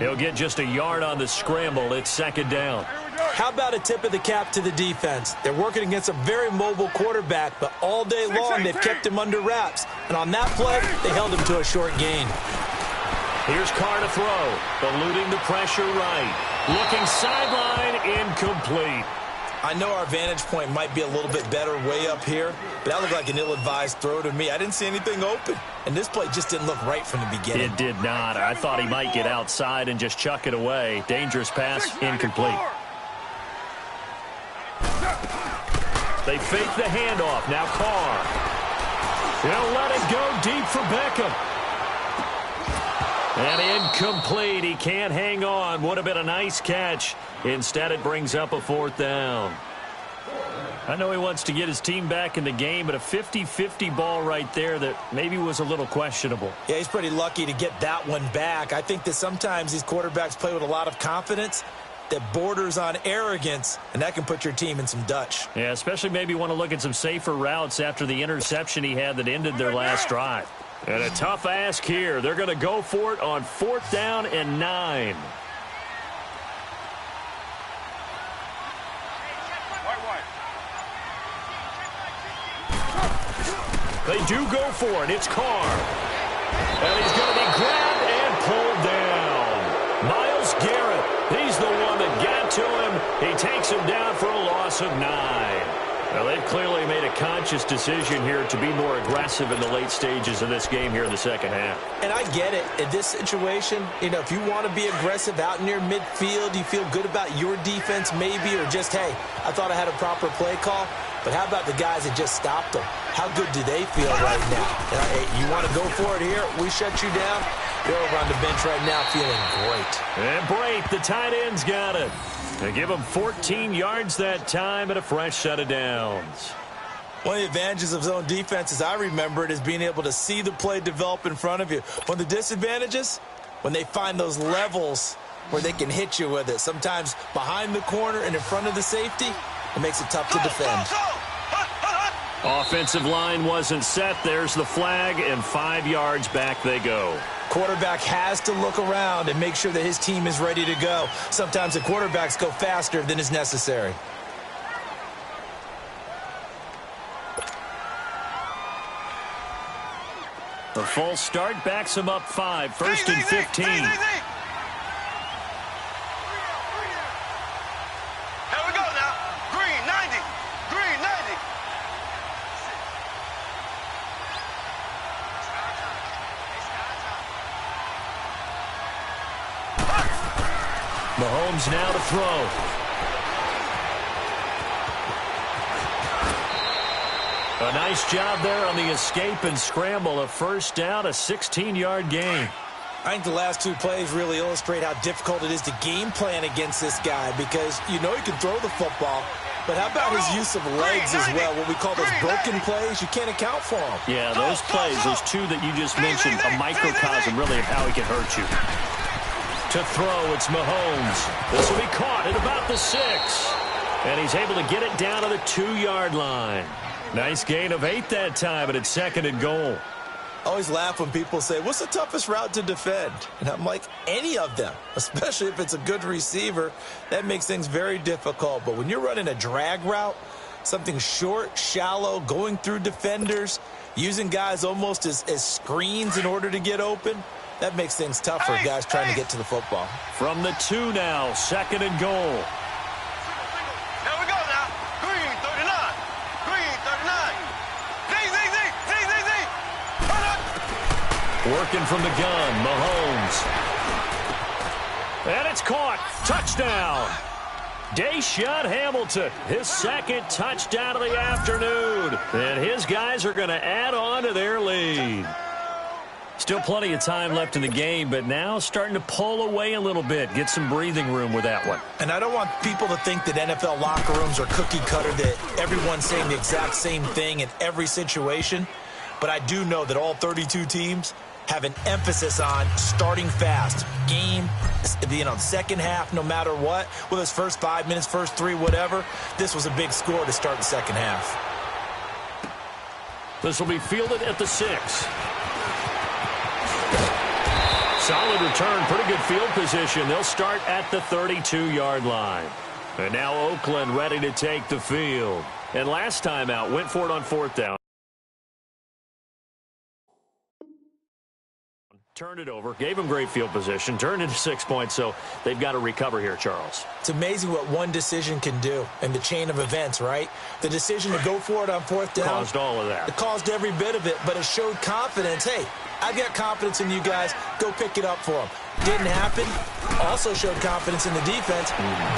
He'll get just a yard on the scramble. It's 2nd down. How about a tip of the cap to the defense? They're working against a very mobile quarterback, but all day long they've kept him under wraps. And on that play, they held him to a short gain. Here's Carr to throw. Eluding the pressure right. Looking sideline. Incomplete. I know our vantage point might be a little bit better way up here, but that looked like an ill-advised throw to me. I didn't see anything open, and this play just didn't look right from the beginning. It did not. I thought he might get outside and just chuck it away. Dangerous pass, incomplete. They fake the handoff. Now Carr. He'll let it go deep for Beckham. And incomplete. He can't hang on. Would have been a nice catch. Instead, it brings up a 4th down. I know he wants to get his team back in the game, but a 50-50 ball right there that maybe was a little questionable. Yeah, he's pretty lucky to get that one back. I think that sometimes these quarterbacks play with a lot of confidence that borders on arrogance, and that can put your team in some Dutch. Yeah, especially maybe want to look at some safer routes after the interception he had that ended their last drive. And a tough ask here. They're going to go for it on 4th down and 9. They do go for it. It's Carr. And he's going to be grabbed and pulled down. Myles Garrett, he's the one that got to him. He takes him down for a loss of 9. Well, they've clearly made a conscious decision here to be more aggressive in the late stages of this game here in the second half. And I get it. In this situation, if you want to be aggressive out near midfield, you feel good about your defense maybe, or just, hey, I thought I had a proper play call. But how about the guys that just stopped them? How good do they feel right now? Hey, you want to go for it here? We shut you down. They're over on the bench right now feeling great. And Brate, the tight end's got it. They give him 14 yards that time and a fresh set of downs. One of the advantages of zone defense, as I remember it, is being able to see the play develop in front of you. One of the disadvantages, when they find those levels where they can hit you with it, sometimes behind the corner and in front of the safety, it makes it tough to defend. Offensive line wasn't set. There's the flag, and 5 yards back they go. Quarterback has to look around and make sure that his team is ready to go. Sometimes the quarterbacks go faster than is necessary. A false start backs him up 5, first and 15. Here we go now. Green, 90. Green, 90. Mahomes now to throw. A nice job there on the escape and scramble. A first down, a 16-yard gain. I think the last two plays really illustrate how difficult it is to game plan against this guy, because you know he can throw the football, but how about his use of legs as well? What we call those broken plays, you can't account for them. Yeah, those plays, those two that you just mentioned, a microcosm really of how he can hurt you. To throw, it's Mahomes. This will be caught at about the 6. And he's able to get it down to the 2-yard line. Nice gain of 8 that time, but it's second and goal. I always laugh when people say, what's the toughest route to defend? And I'm like, any of them, especially if it's a good receiver. That makes things very difficult. But when you're running a drag route, something short, shallow, going through defenders, using guys almost as screens in order to get open, that makes things tough for guys trying to get to the football. From the 2 now, second and goal. Here we go now. Green, 39. Green, 39. Z. Working from the gun, Mahomes. And it's caught. Touchdown. Deshaun Hamilton, his second touchdown of the afternoon. And his guys are going to add on to their lead. Still plenty of time left in the game, but now starting to pull away a little bit. Get some breathing room with that one. And I don't want people to think that NFL locker rooms are cookie cutter, that everyone's saying the exact same thing in every situation. But I do know that all 32 teams have an emphasis on starting fast. Game, second half, no matter what. Whether it's first 5 minutes, first 3, whatever. This was a big score to start the second half. This will be fielded at the 6. Solid return, pretty good field position. They'll start at the 32-yard line. And now Oakland ready to take the field. And last time out, went for it on 4th down. Turned it over, gave him great field position, turned into 6 points, so they've got to recover here, Charles. It's amazing what one decision can do in the chain of events, right? The decision to go for it on 4th down. Caused all of that. It caused every bit of it, but it showed confidence. Hey, I've got confidence in you guys. Go pick it up for them. Didn't happen. Also showed confidence in the defense.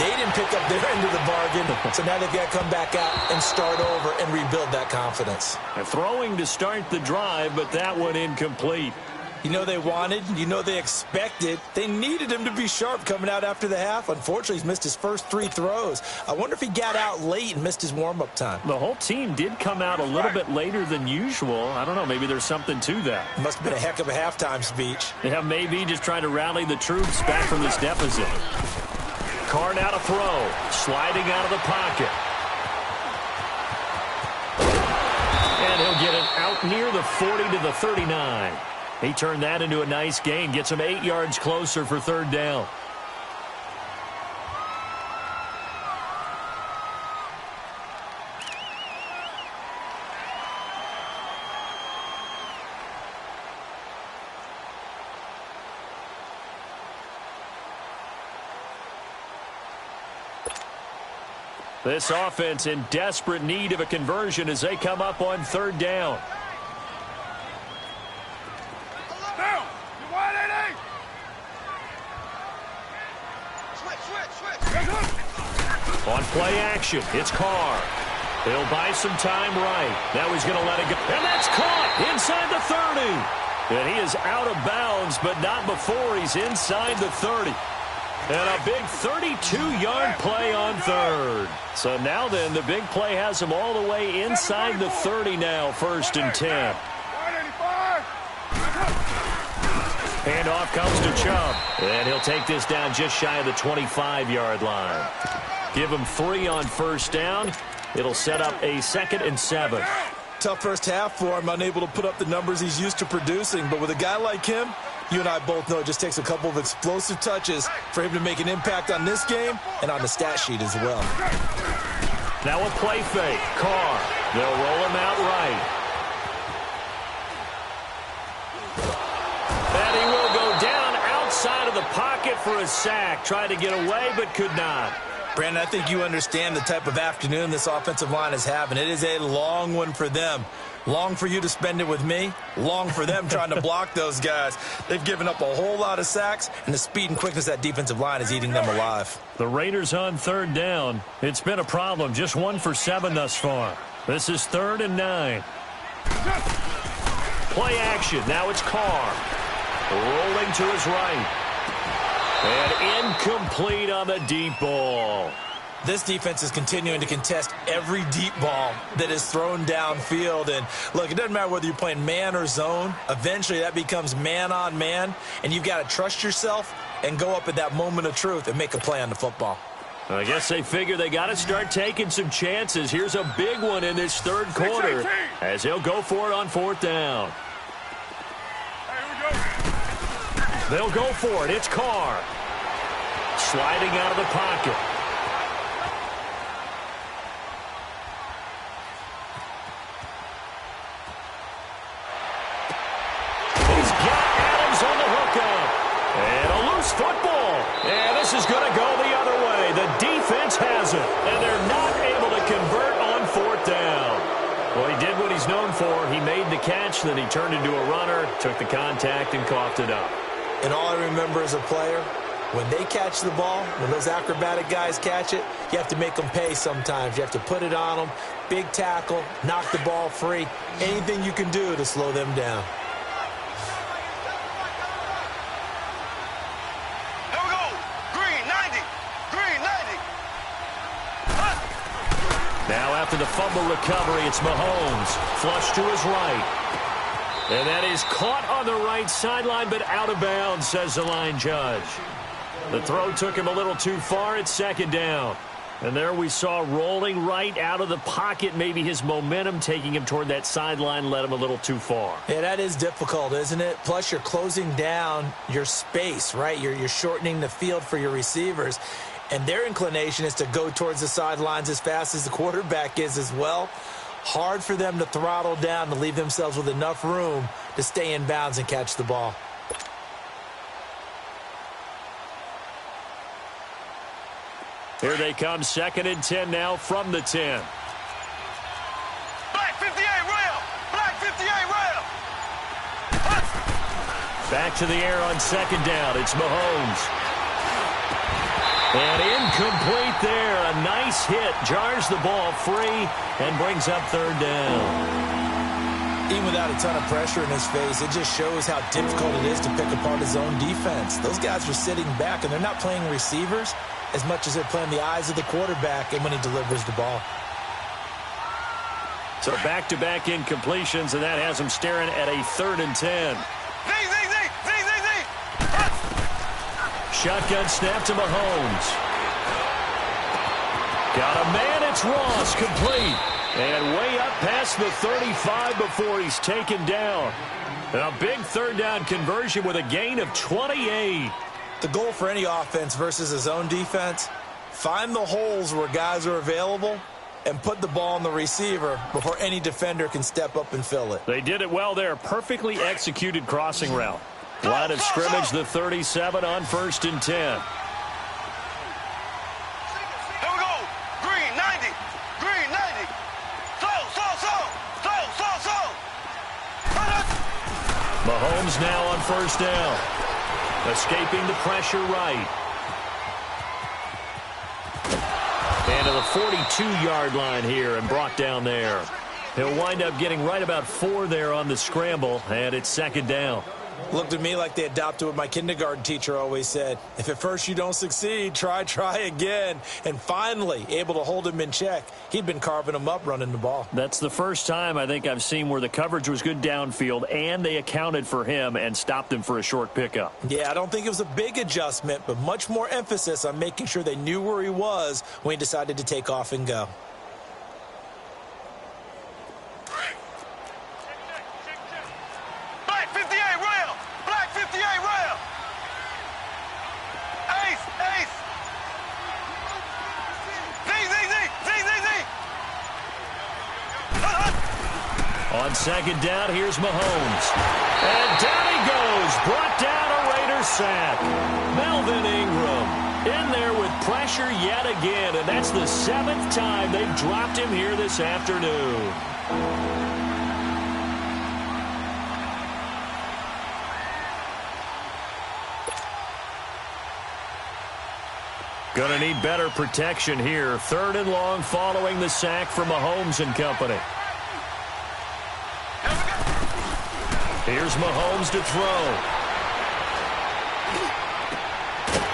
They didn't pick up their end of the bargain, so now they've got to come back out and start over and rebuild that confidence. And throwing to start the drive, but that one incomplete. You know they wanted, you know they expected. They needed him to be sharp coming out after the half. Unfortunately, he's missed his first 3 throws. I wonder if he got out late and missed his warm-up time. The whole team did come out a little bit later than usual. I don't know, maybe there's something to that. Must have been a heck of a halftime speech. Yeah, maybe just trying to rally the troops back from this deficit. Carr now to throw, sliding out of the pocket. And he'll get it out near the 40 to the 39. He turned that into a nice gain. Gets him 8 yards closer for 3rd down. This offense in desperate need of a conversion as they come up on third down. Down. You wide, AD. Switch. On play action, it's Carr. He'll buy some time right. Now he's going to let it go. And that's caught inside the 30. And he is out of bounds, but not before he's inside the 30. And a big 32-yard play on third. So now then, the big play has him all the way inside the 30 now, 1st and 10. Handoff comes to Chubb. And he'll take this down just shy of the 25-yard line. Give him 3 on 1st down. It'll set up a 2nd and 7. Tough first half for him, unable to put up the numbers he's used to producing. But with a guy like him, you and I both know it just takes a couple of explosive touches for him to make an impact on this game and on the stat sheet as well. Now a play fake. Carr. They'll roll him out right. And he will go down outside of the pocket for a sack. Tried to get away, but could not. Brandon, I think you understand the type of afternoon this offensive line is having. It is a long one for them. Long for you to spend it with me. Long for them trying to block those guys. They've given up a whole lot of sacks, and the speed and quickness of that defensive line is eating them alive. The Raiders on third down. It's been a problem. Just 1 for 7 thus far. This is 3rd and 9. Play action. Now it's Carr. Rolling to his right. And incomplete on the deep ball. This defense is continuing to contest every deep ball that is thrown downfield. And, look, it doesn't matter whether you're playing man or zone. Eventually, that becomes man-on-man, and you've got to trust yourself and go up at that moment of truth and make a play on the football. I guess they figure they got to start taking some chances. Here's a big one in this 3rd quarter as he'll go for it on 4th down. They'll go for it. It's Carr. Sliding out of the pocket. He's got Adams on the hookup. And a loose football. And this is going to go the other way. The defense has it. And they're not able to convert on 4th down. Well, he did what he's known for. He made the catch, then he turned into a runner, took the contact, and coughed it up. And all I remember as a player, when they catch the ball, when those acrobatic guys catch it, you have to make them pay sometimes. You have to put it on them, big tackle, knock the ball free, anything you can do to slow them down. Here we go. Green 90. Green 90. Now after the fumble recovery, it's Mahomes. Flush to his right. And that is caught on the right sideline, but out of bounds, says the line judge. The throw took him a little too far. It's 2nd down. And there we saw rolling right out of the pocket. Maybe his momentum taking him toward that sideline led him a little too far. Yeah, that is difficult, isn't it? Plus, you're closing down your space, right? You're shortening the field for your receivers. And their inclination is to go towards the sidelines as fast as the quarterback is as well. Hard for them to throttle down to leave themselves with enough room to stay in bounds and catch the ball. Here they come, 2nd and 10 now from the 10. Black 58 rail. Black 58 rail. Back to the air on 2nd down. It's Mahomes. And incomplete there. A nice hit. Jars the ball free and brings up 3rd down. Even without a ton of pressure in his face, it just shows how difficult it is to pick apart his own defense. Those guys are sitting back, and they're not playing receivers as much as they're playing the eyes of the quarterback and when he delivers the ball. So back-to-back incompletions, and that has him staring at a 3rd and 10. Shotgun snap to Mahomes. Got a man, it's Ross, complete. And way up past the 35 before he's taken down. And a big 3rd down conversion with a gain of 28. The goal for any offense versus his own defense, find the holes where guys are available and put the ball on the receiver before any defender can step up and fill it. They did it well there. Perfectly executed crossing route. Line of scrimmage, the 37 on 1st and 10. Here we go. Green 90. Mahomes now on first down. Escaping the pressure right. And to the 42-yard line here and brought down there. He'll wind up getting right about 4 there on the scramble, and it's second down. Looked to me like they adopted what my kindergarten teacher always said. If at first you don't succeed, try again. And finally, able to hold him in check. He'd been carving him up running the ball. That's the first time I think I've seen where the coverage was good downfield, and they accounted for him and stopped him for a short pickup. Yeah, I don't think it was a big adjustment, but much more emphasis on making sure they knew where he was when he decided to take off and go. On second down, here's Mahomes. And down he goes. Brought down a Raiders sack. Melvin Ingram in there with pressure yet again. And that's the 7th time they've dropped him here this afternoon. Gonna need better protection here. 3rd and long following the sack from Mahomes and company. Here's Mahomes to throw.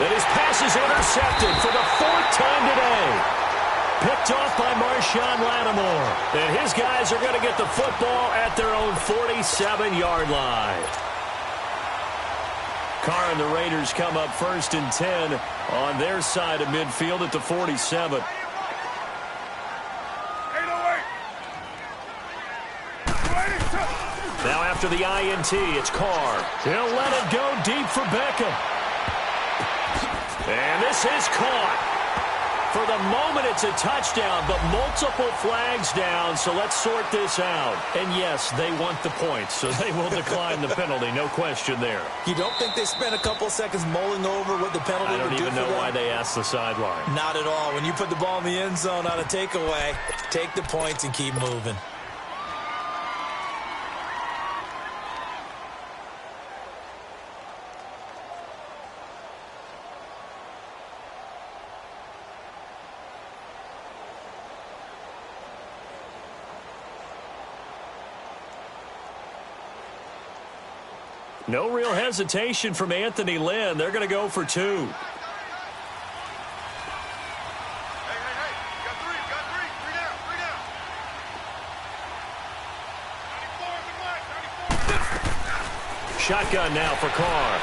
And his pass is intercepted for the 4th time today. Picked off by Marshawn Lattimore. And his guys are going to get the football at their own 47-yard line. Carr and the Raiders come up 1st and 10 on their side of midfield at the 47. Now after the INT, it's Carr. He'll let it go deep for Beckham. And this is caught. For the moment, it's a touchdown, but multiple flags down, so let's sort this out. And yes, they want the points, so they will decline the penalty, no question there. You don't think they spent a couple seconds mulling over what the penalty would do for them? I don't even know why they asked the sideline. Not at all. When you put the ball in the end zone on a takeaway, take the points and keep moving. No real hesitation from Anthony Lynn. They're going to go for 2. Hey, got 3. Got 3 down. 94 is the mark. 94. Shotgun now for Carr.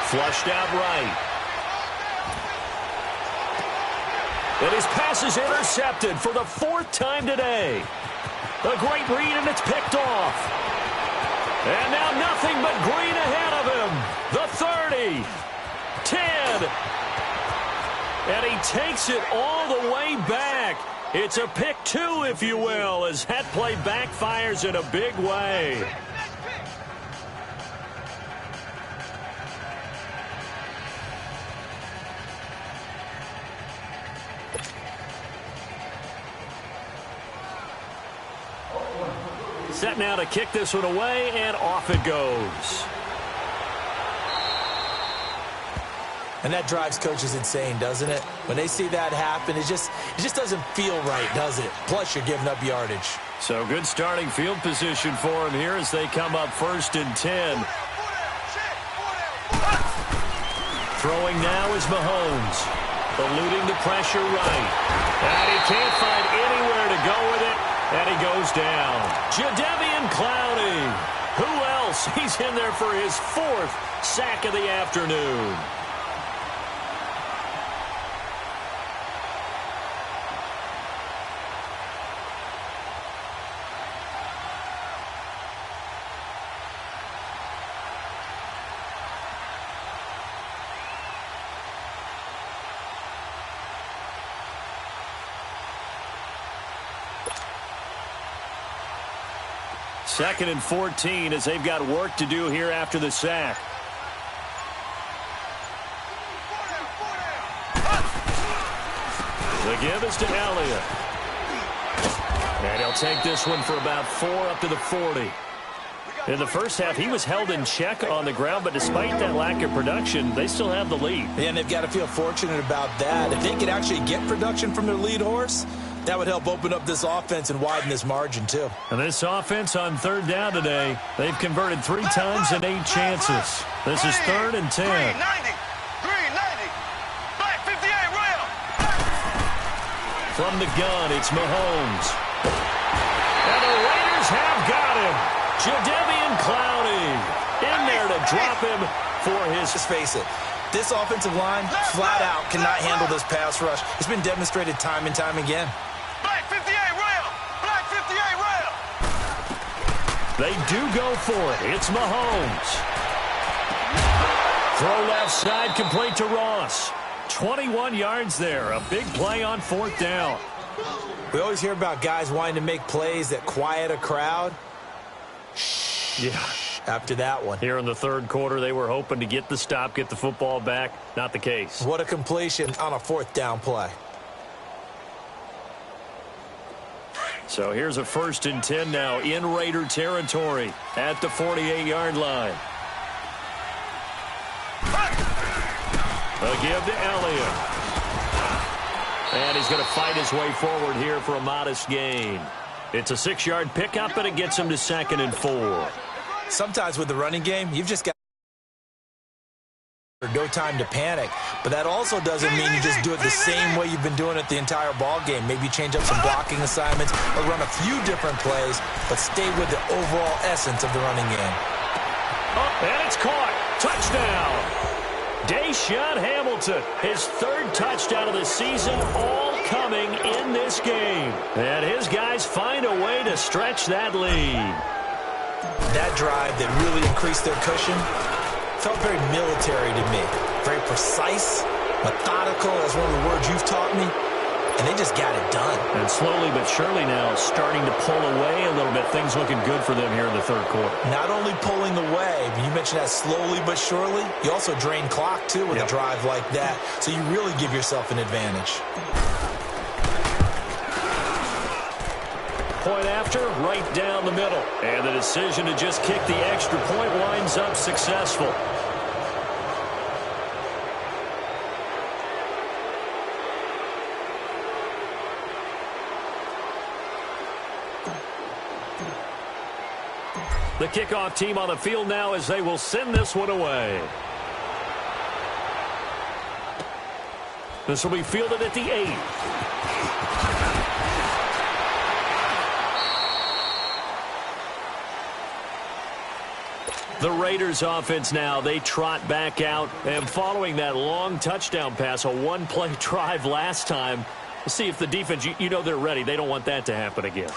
Flushed out right. And his pass is intercepted for the 4th time today. A great read, and it's picked off. And now nothing but green ahead of him. The 30, 10. And he takes it all the way back. It's a pick 2, if you will, as that play backfires in a big way. Set now to kick this one away, and off it goes. And that drives coaches insane, doesn't it? When they see that happen, it just doesn't feel right, does it? Plus, you're giving up yardage. So good starting field position for him here as they come up 1st and 10. Throwing now is Mahomes. Eluding the pressure right. And he can't find anywhere to go with it. And he goes down. Jadeveon Clowney. Who else? He's in there for his 4th sack of the afternoon. Second and 14 as they've got work to do here after the sack. The give is to Elliott. And he'll take this one for about 4 up to the 40. In the first half, he was held in check on the ground, but despite that lack of production, they still have the lead. And they've got to feel fortunate about that. If they could actually get production from their lead horse, that would help open up this offense and widen this margin, too. And this offense on third down today, they've converted 3 times in 8 chances. This is 3rd and 10. Green 90. Green 90. Black 58 rail. From the gun, it's Mahomes. And the Raiders have got him. Jadeveon Clowney in there to drop him for his... Just face it, this offensive line flat out cannot handle this pass rush. It's been demonstrated time and time again. Black 58 rail. Black 58 rail. They do go for it. It's Mahomes. Throw left side, complete to Ross. 21 yards there. A big play on 4th down. We always hear about guys wanting to make plays that quiet a crowd. Yeah. After that one. Here in the 3rd quarter, they were hoping to get the stop, get the football back. Not the case. What a completion on a 4th down play. So here's a 1st and 10 now in Raider territory at the 48-yard line. A give to Elliott. And he's going to fight his way forward here for a modest gain. It's a 6-yard pickup, and it gets him to 2nd and 4. Sometimes with the running game, you've just got no time to panic. But that also doesn't mean you just do it the same way you've been doing it the entire ball game. Maybe change up some blocking assignments or run a few different plays, but stay with the overall essence of the running game. Oh, and it's caught. Touchdown. Deshaun Hamilton, his 3rd touchdown of the season, all coming in this game. And his guys find a way to stretch that lead. That drive that really increased their cushion felt very military to me. Very precise, methodical, that's one of the words you've taught me. And they just got it done. And slowly but surely now starting to pull away a little bit. Things looking good for them here in the 3rd quarter. Not only pulling away, but you mentioned that slowly but surely. You also drain clock, too, with a drive like that. So you really give yourself an advantage. Point after, right down the middle. And the decision to just kick the extra point winds up successful. The kickoff team on the field now as they will send this one away. This will be fielded at the 8. The Raiders offense now, they trot back out. And following that long touchdown pass, a 1-play drive last time, we'll see if the defense, you know they're ready. They don't want that to happen again.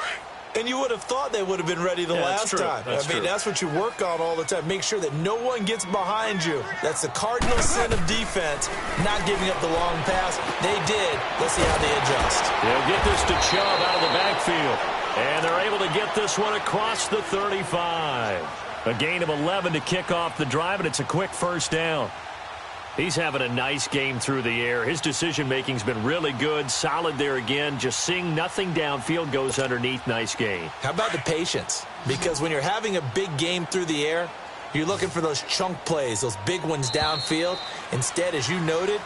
And you would have thought they would have been ready the last time. I mean, that's what you work on all the time. Make sure that no one gets behind you. That's the cardinal sin of defense, not giving up the long pass. They did. Let's see how they adjust. They'll get this to Chubb out of the backfield. And they're able to get this one across the 35. A gain of 11 to kick off the drive, and it's a quick 1st down. He's having a nice game through the air. His decision-making's been really good, solid there again. Just seeing nothing downfield, goes underneath. Nice gain. How about the patience? Because when you're having a big game through the air, you're looking for those chunk plays, those big ones downfield. Instead, as you noted,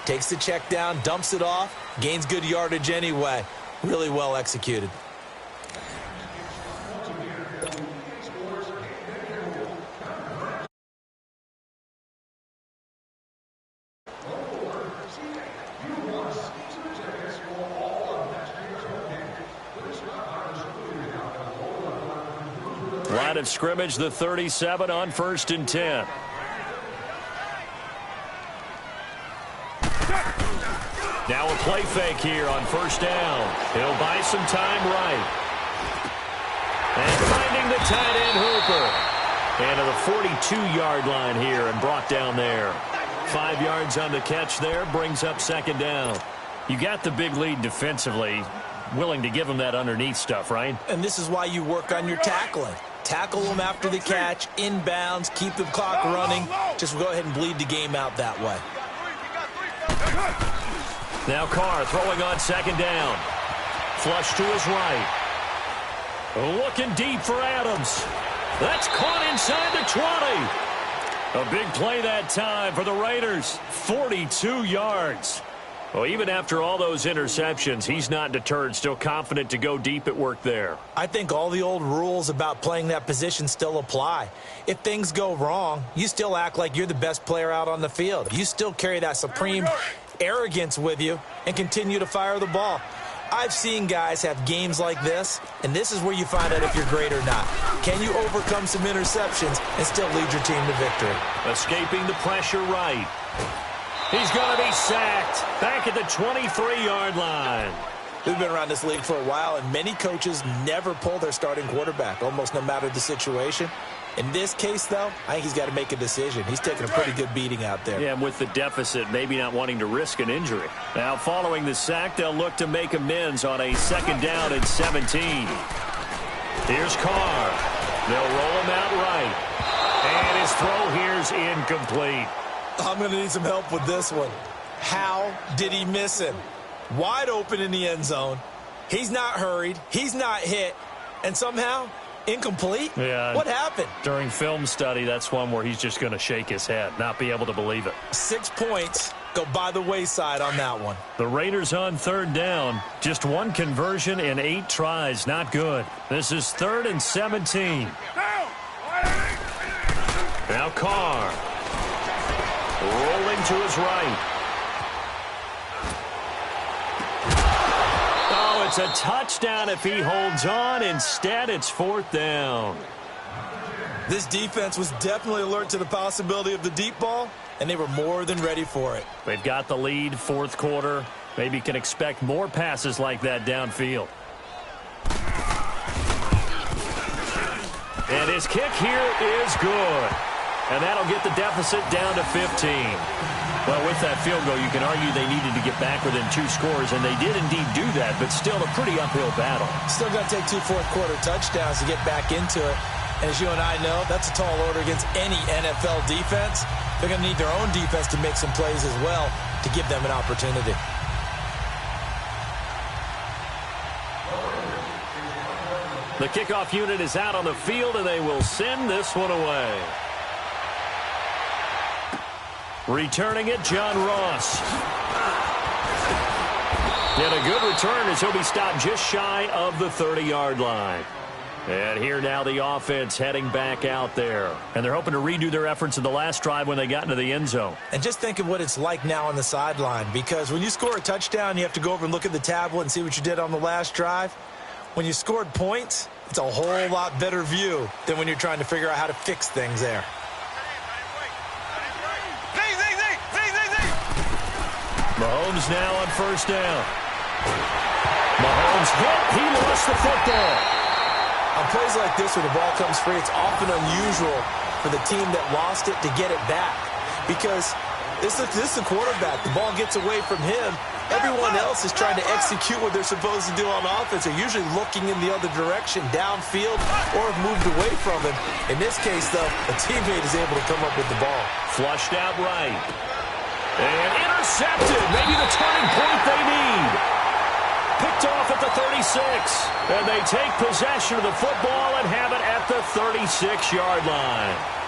takes the check down, dumps it off, gains good yardage anyway. Really well executed. Line of scrimmage, the 37 on 1st and 10. Now a play fake here on 1st down. He'll buy some time right. And finding the tight end Hooper. And to the 42-yard line here and brought down there. 5 yards on the catch there, brings up 2nd down. You got the big lead defensively. Willing to give them that underneath stuff, right? And this is why you work on your tackling. Tackle them after the catch, inbounds, keep the clock running. Just go ahead and bleed the game out that way. Now Carr throwing on 2nd down. Flush to his right. Looking deep for Adams. That's caught inside the 20. A big play that time for the Raiders. 42 yards. Well, even after all those interceptions, he's not deterred, still confident to go deep at work there. I think all the old rules about playing that position still apply. If things go wrong, you still act like you're the best player out on the field. You still carry that supreme arrogance with you and continue to fire the ball. I've seen guys have games like this, and this is where you find out if you're great or not. Can you overcome some interceptions and still lead your team to victory? Escaping the pressure right. He's going to be sacked back at the 23-yard line. We've been around this league for a while, and many coaches never pull their starting quarterback, almost no matter the situation. In this case, though, I think he's got to make a decision. He's taking a pretty good beating out there. Yeah, and with the deficit, maybe not wanting to risk an injury. Now, following the sack, they'll look to make amends on a second down and 17. Here's Carr. They'll roll him out right. And his throw here's incomplete. I'm going to need some help with this one. How did he miss him? Wide open in the end zone. He's not hurried. He's not hit. And somehow, incomplete? Yeah. What happened? During film study, that's one where he's just going to shake his head, not be able to believe it. 6 points go by the wayside on that one. The Raiders on third down. Just one conversion in 8 tries. Not good. This is 3rd and 17. Now Carr. Rolling to his right. Oh, it's a touchdown if he holds on. Instead, it's 4th down. This defense was definitely alert to the possibility of the deep ball, and they were more than ready for it. They've got the lead, 4th quarter. Maybe can expect more passes like that downfield. And his kick here is good. And that'll get the deficit down to 15. Well, with that field goal, you can argue they needed to get back within 2 scores, and they did indeed do that, but still a pretty uphill battle. Still got to take 2 fourth-quarter touchdowns to get back into it. And as you and I know, that's a tall order against any NFL defense. They're going to need their own defense to make some plays as well to give them an opportunity. The kickoff unit is out on the field, and they will send this one away. Returning it, John Ross. And a good return as he'll be stopped just shy of the 30-yard line. And here now the offense heading back out there. And they're hoping to redo their efforts in the last drive when they got into the end zone. And just think of what it's like now on the sideline, because when you score a touchdown, you have to go over and look at the tablet and see what you did on the last drive. When you scored points, it's a whole lot better view than when you're trying to figure out how to fix things there. Mahomes now on 1st down. Mahomes hit. He lost the football. On plays like this, when the ball comes free, it's often unusual for the team that lost it to get it back. Because this is the quarterback. The ball gets away from him. Everyone else is trying to execute what they're supposed to do on offense. They're usually looking in the other direction, downfield, or have moved away from him. In this case, though, a teammate is able to come up with the ball. Flushed out right. And intercepted. Maybe the turning point they need. Picked off at the 36. And they take possession of the football and have it at the 36-yard line.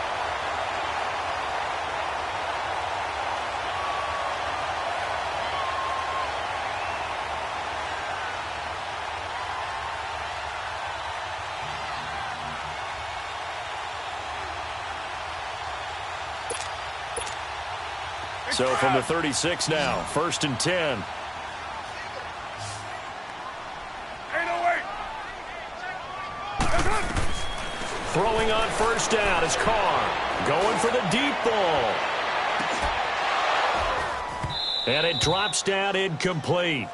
So from the 36 now, 1st and 10. Throwing on 1st down is Carr. Going for the deep ball. And it drops down incomplete.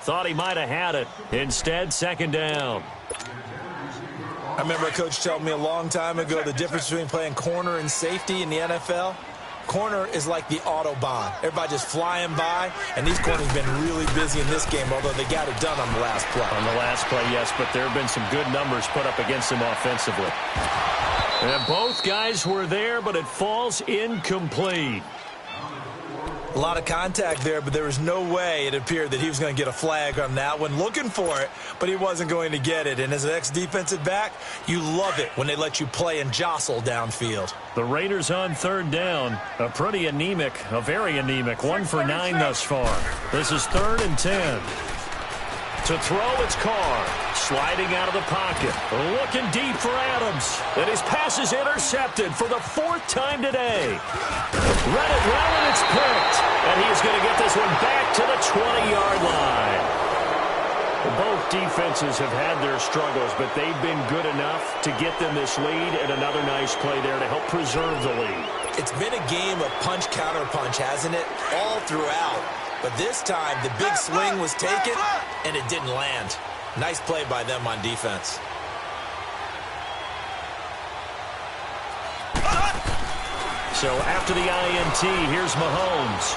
Thought he might have had it. Instead, 2nd down. I remember a coach telling me a long time ago the difference between playing corner and safety in the NFL. Corner is like the Autobahn. Everybody just flying by, and these corners have been really busy in this game, although they got it done on the last play. On the last play, yes, but there have been some good numbers put up against them offensively. And both guys were there, but it falls incomplete. A lot of contact there, but there was no way it appeared that he was going to get a flag on that one. Looking for it, but he wasn't going to get it. And as an ex-defensive back, you love it when they let you play and jostle downfield. The Raiders on third down. A very anemic 1 for 9 thus far. This is 3rd and 10. To throw, it's Carr. Sliding out of the pocket. Looking deep for Adams. And his pass is intercepted for the 4th time today. Read it well, and it's picked. And he's going to get this one back to the 20-yard line. Both defenses have had their struggles, but they've been good enough to get them this lead, and another nice play there to help preserve the lead. It's been a game of punch-counter-punch, hasn't it? All throughout. But this time, the big swing was taken, and it didn't land. Nice play by them on defense. So after the INT, here's Mahomes.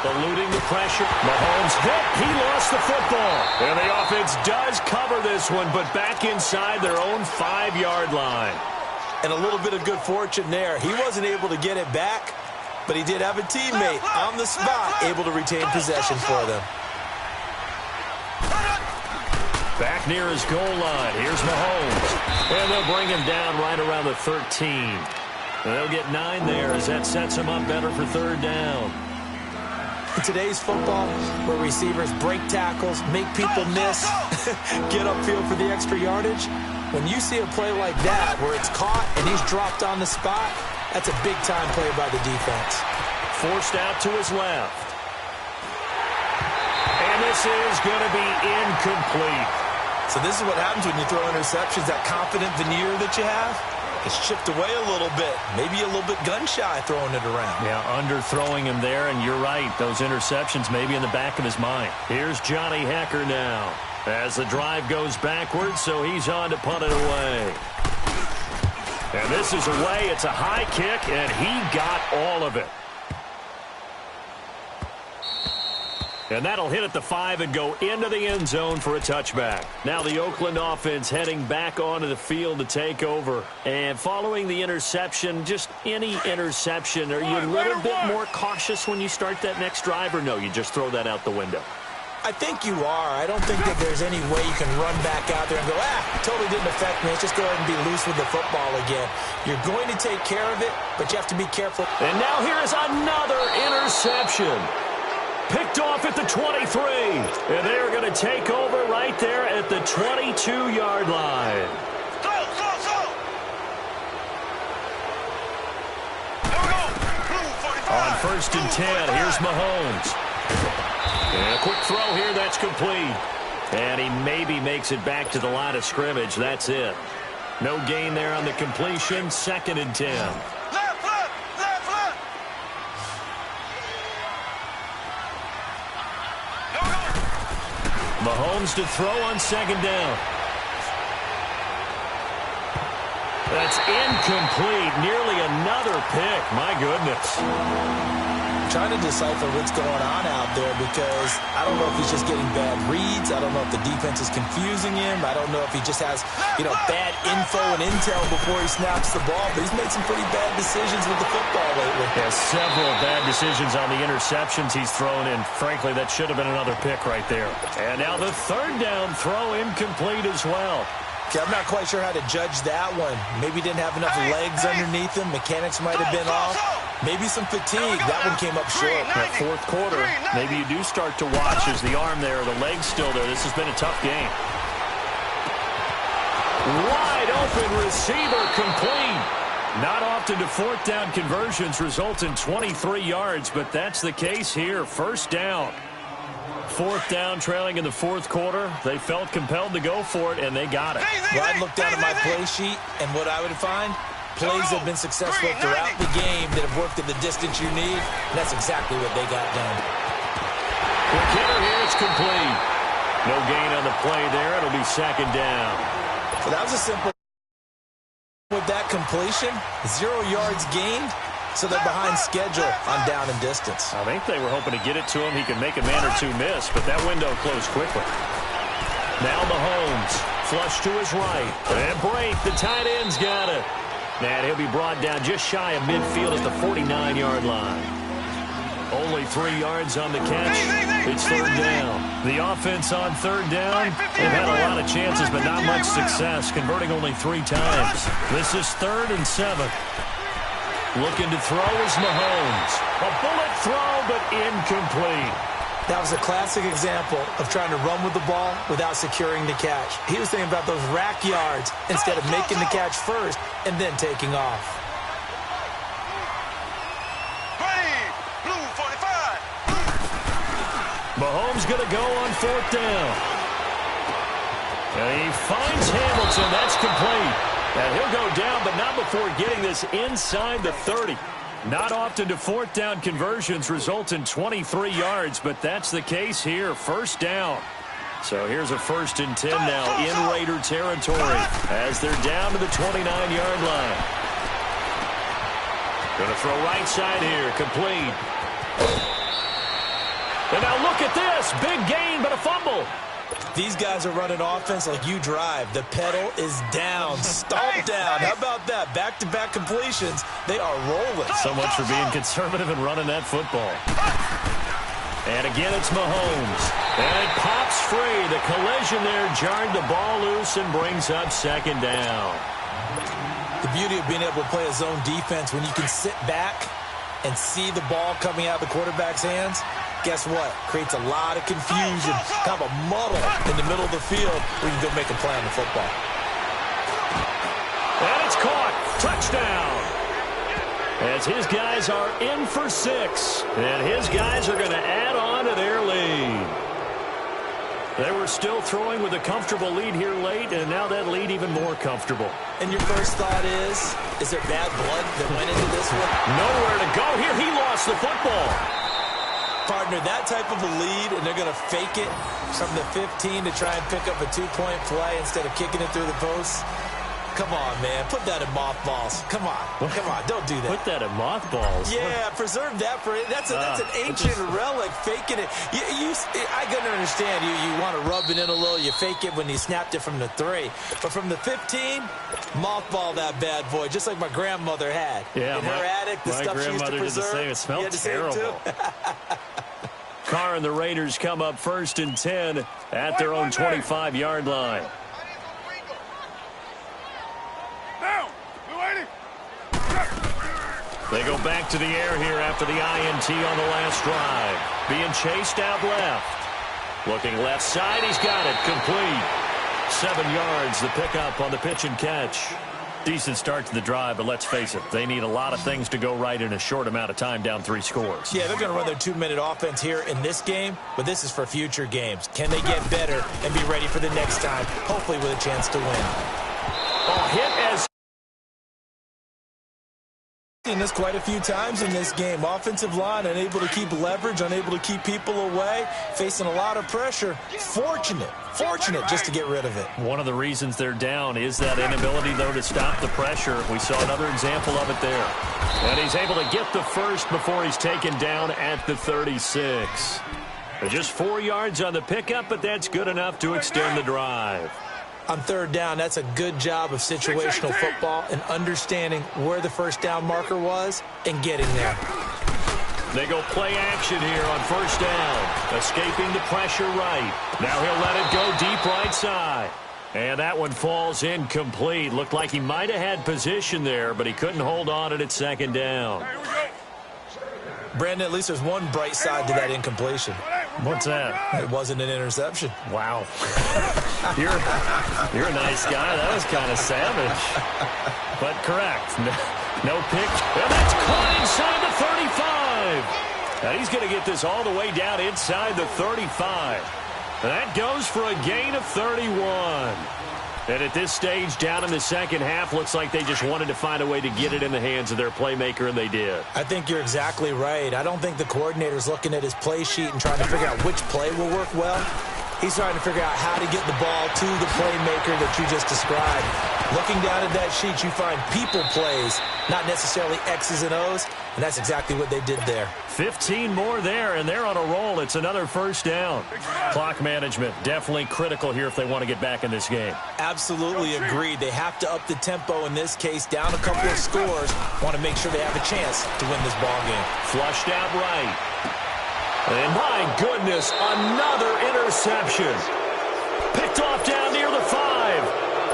Eluding the pressure. Mahomes hit. He lost the football. And the offense does cover this one, but back inside their own 5-yard line. And a little bit of good fortune there. He wasn't able to get it back, but he did have a teammate on the spot able to retain possession for them. Back near his goal line. Here's Mahomes. And they'll bring him down right around the 13. And they'll get 9 there as that sets him up better for 3rd down. In today's football, where receivers break tackles, make people miss, get upfield for the extra yardage, when you see a play like that where it's caught and he's dropped on the spot, that's a big-time play by the defense. Forced out to his left. And this is going to be incomplete. So this is what happens when you throw interceptions, that confident veneer that you have. It's chipped away a little bit. Maybe a little bit gun-shy throwing it around. Yeah, underthrowing him there, and you're right. Those interceptions may be in the back of his mind. Here's Johnny Hacker now as the drive goes backwards, so he's on to punt it away. And this is away. It's a high kick, and he got all of it. And that'll hit at the 5 and go into the end zone for a touchback. Now the Oakland offense heading back onto the field to take over. And following the interception, just any interception, are you a little bit more cautious when you start that next drive, or no, you just throw that out the window? I think you are. I don't think that there's any way you can run back out there and go, totally didn't affect me. Let's just go ahead and be loose with the football again. You're going to take care of it, but you have to be careful. And now here is another interception. Picked off at the 23. And they're going to take over right there at the 22-yard line. On 1st and 10, here's Mahomes. And a quick throw here, that's complete. And he maybe makes it back to the line of scrimmage. That's it. No gain there on the completion. 2nd and 10. Mahomes to throw on 2nd down. That's incomplete. Nearly another pick. My goodness. I'm trying to decipher what's going on out there because I don't know if he's just getting bad reads. I don't know if the defense is confusing him. I don't know if he just has, bad info and intel before he snaps the ball. But he's made some pretty bad decisions with the football lately. Yeah, several bad decisions on the interceptions he's thrown, and frankly, that should have been another pick right there. And now the 3rd down throw incomplete as well. Okay, I'm not quite sure how to judge that one. Maybe didn't have enough legs underneath him. Mechanics might have been off. Maybe some fatigue. That one came up short. That 4th quarter, maybe you do start to watch as the arm there, the leg's still there. This has been a tough game. Wide open receiver complete. Not often do 4th down conversions result in 23 yards, but that's the case here. 1st down. 4th down, trailing in the 4th quarter. They felt compelled to go for it, and they got it. Well, I'd look down at my play sheet, and what I would find, plays have been successful throughout the game that have worked at the distance you need, and that's exactly what they got done. Quick hitter here, it's complete. No gain on the play there. It'll be 2nd down. So that was a simple with that completion. 0 yards gained. So they're behind schedule on down and distance. I think they were hoping to get it to him. He could make a man or two miss, but that window closed quickly. Now Mahomes, flush to his right. And break, the tight end's got it. And he'll be brought down just shy of midfield at the 49-yard line. Only 3 yards on the catch. It's third down. The offense on third down, they've had a lot of chances, but not much success, converting only 3 times. This is 3rd and 7. Looking to throw is Mahomes. A bullet throw, but incomplete. That was a classic example of trying to run with the ball without securing the catch. He was thinking about those rack yards instead of making the catch first and then taking off. Mahomes going to go on 4th down. And he finds Hamilton. That's complete. And he'll go down, but not before getting this inside the 30. Not often do 4th down conversions result in 23 yards, but that's the case here. 1st down. So here's a 1st and 10 now in Raider territory as they're down to the 29-yard line. Going to throw right side here. Complete. And now look at this. Big gain, but a fumble. These guys are running offense like you drive. The pedal is down, stomped down. How about that? Back-to-back completions. They are rolling. So much for being conservative and running that football. And again, it's Mahomes. And it pops free. The collision there jarred the ball loose and brings up 2nd down. The beauty of being able to play a zone defense when you can sit back and see the ball coming out of the quarterback's hands, guess what? Creates a lot of confusion, kind of a muddle in the middle of the field where you can go make a play on the football. And it's caught. Touchdown. As his guys are in for 6. And his guys are going to add on to their lead. They were still throwing with a comfortable lead here late, and now that lead even more comfortable. And your first thought is there bad blood that went into this one? Nowhere to go here. He lost the football. Partner, that type of a lead, and they're going to fake it from the 15 to try and pick up a 2-point play instead of kicking it through the post. Come on, man. Put that in mothballs. Come on. Come on. Don't do that. Put that in mothballs? Yeah, preserve that for it. That's an ancient relic, faking it. I can understand you want to rub it in a little. You fake it when you snapped it from the 3. But from the 15, mothball that bad boy, just like my grandmother had. Yeah, in her attic, the stuff she used to preserve. It smelled terrible. Carr and the Raiders come up 1st and 10 at their own 25-yard line. They go back to the air here after the INT on the last drive. Being chased out left. Looking left side, he's got it. Complete. 7 yards, the pickup on the pitch and catch. Decent start to the drive, but let's face it, they need a lot of things to go right in a short amount of time, down 3 scores. Yeah, they're going to run their 2-minute offense here in this game, but this is for future games. Can they get better and be ready for the next time, hopefully with a chance to win? Oh, hit as... Seen this quite a few times in this game. Offensive line unable to keep leverage, unable to keep people away, facing a lot of pressure. Fortunate just to get rid of it. One of the reasons they're down is that inability, though, to stop the pressure. We saw another example of it there. And he's able to get the first before he's taken down at the 36. Just 4 yards on the pickup, but that's good enough to extend the drive. On 3rd down, that's a good job of situational football and understanding where the 1st down marker was and getting there. They go play action here on 1st down. Escaping the pressure right. Now he'll let it go deep right side. And that one falls incomplete. Looked like he might have had position there, but he couldn't hold on to it at 2nd down. Brandon, at least there's one bright side to that incompletion. What's that? It wasn't an interception. Wow. You're a nice guy. That was kind of savage. But correct. No pick. And that's caught inside the 35. Now he's going to get this all the way down inside the 35. And that goes for a gain of 31. And at this stage, down in the second half, looks like they just wanted to find a way to get it in the hands of their playmaker, and they did. I think you're exactly right. I don't think the coordinator's looking at his play sheet and trying to figure out which play will work well. He's trying to figure out how to get the ball to the playmaker that you just described. Looking down at that sheet, you find people plays, not necessarily X's and O's, and that's exactly what they did there. 15 more there, and they're on a roll. It's another first down. Clock management, definitely critical here if they want to get back in this game. Absolutely agreed. They have to up the tempo in this case, down a couple of scores. Want to make sure they have a chance to win this ball game. Flushed out right. And my goodness, another interception. Picked off down near the 5.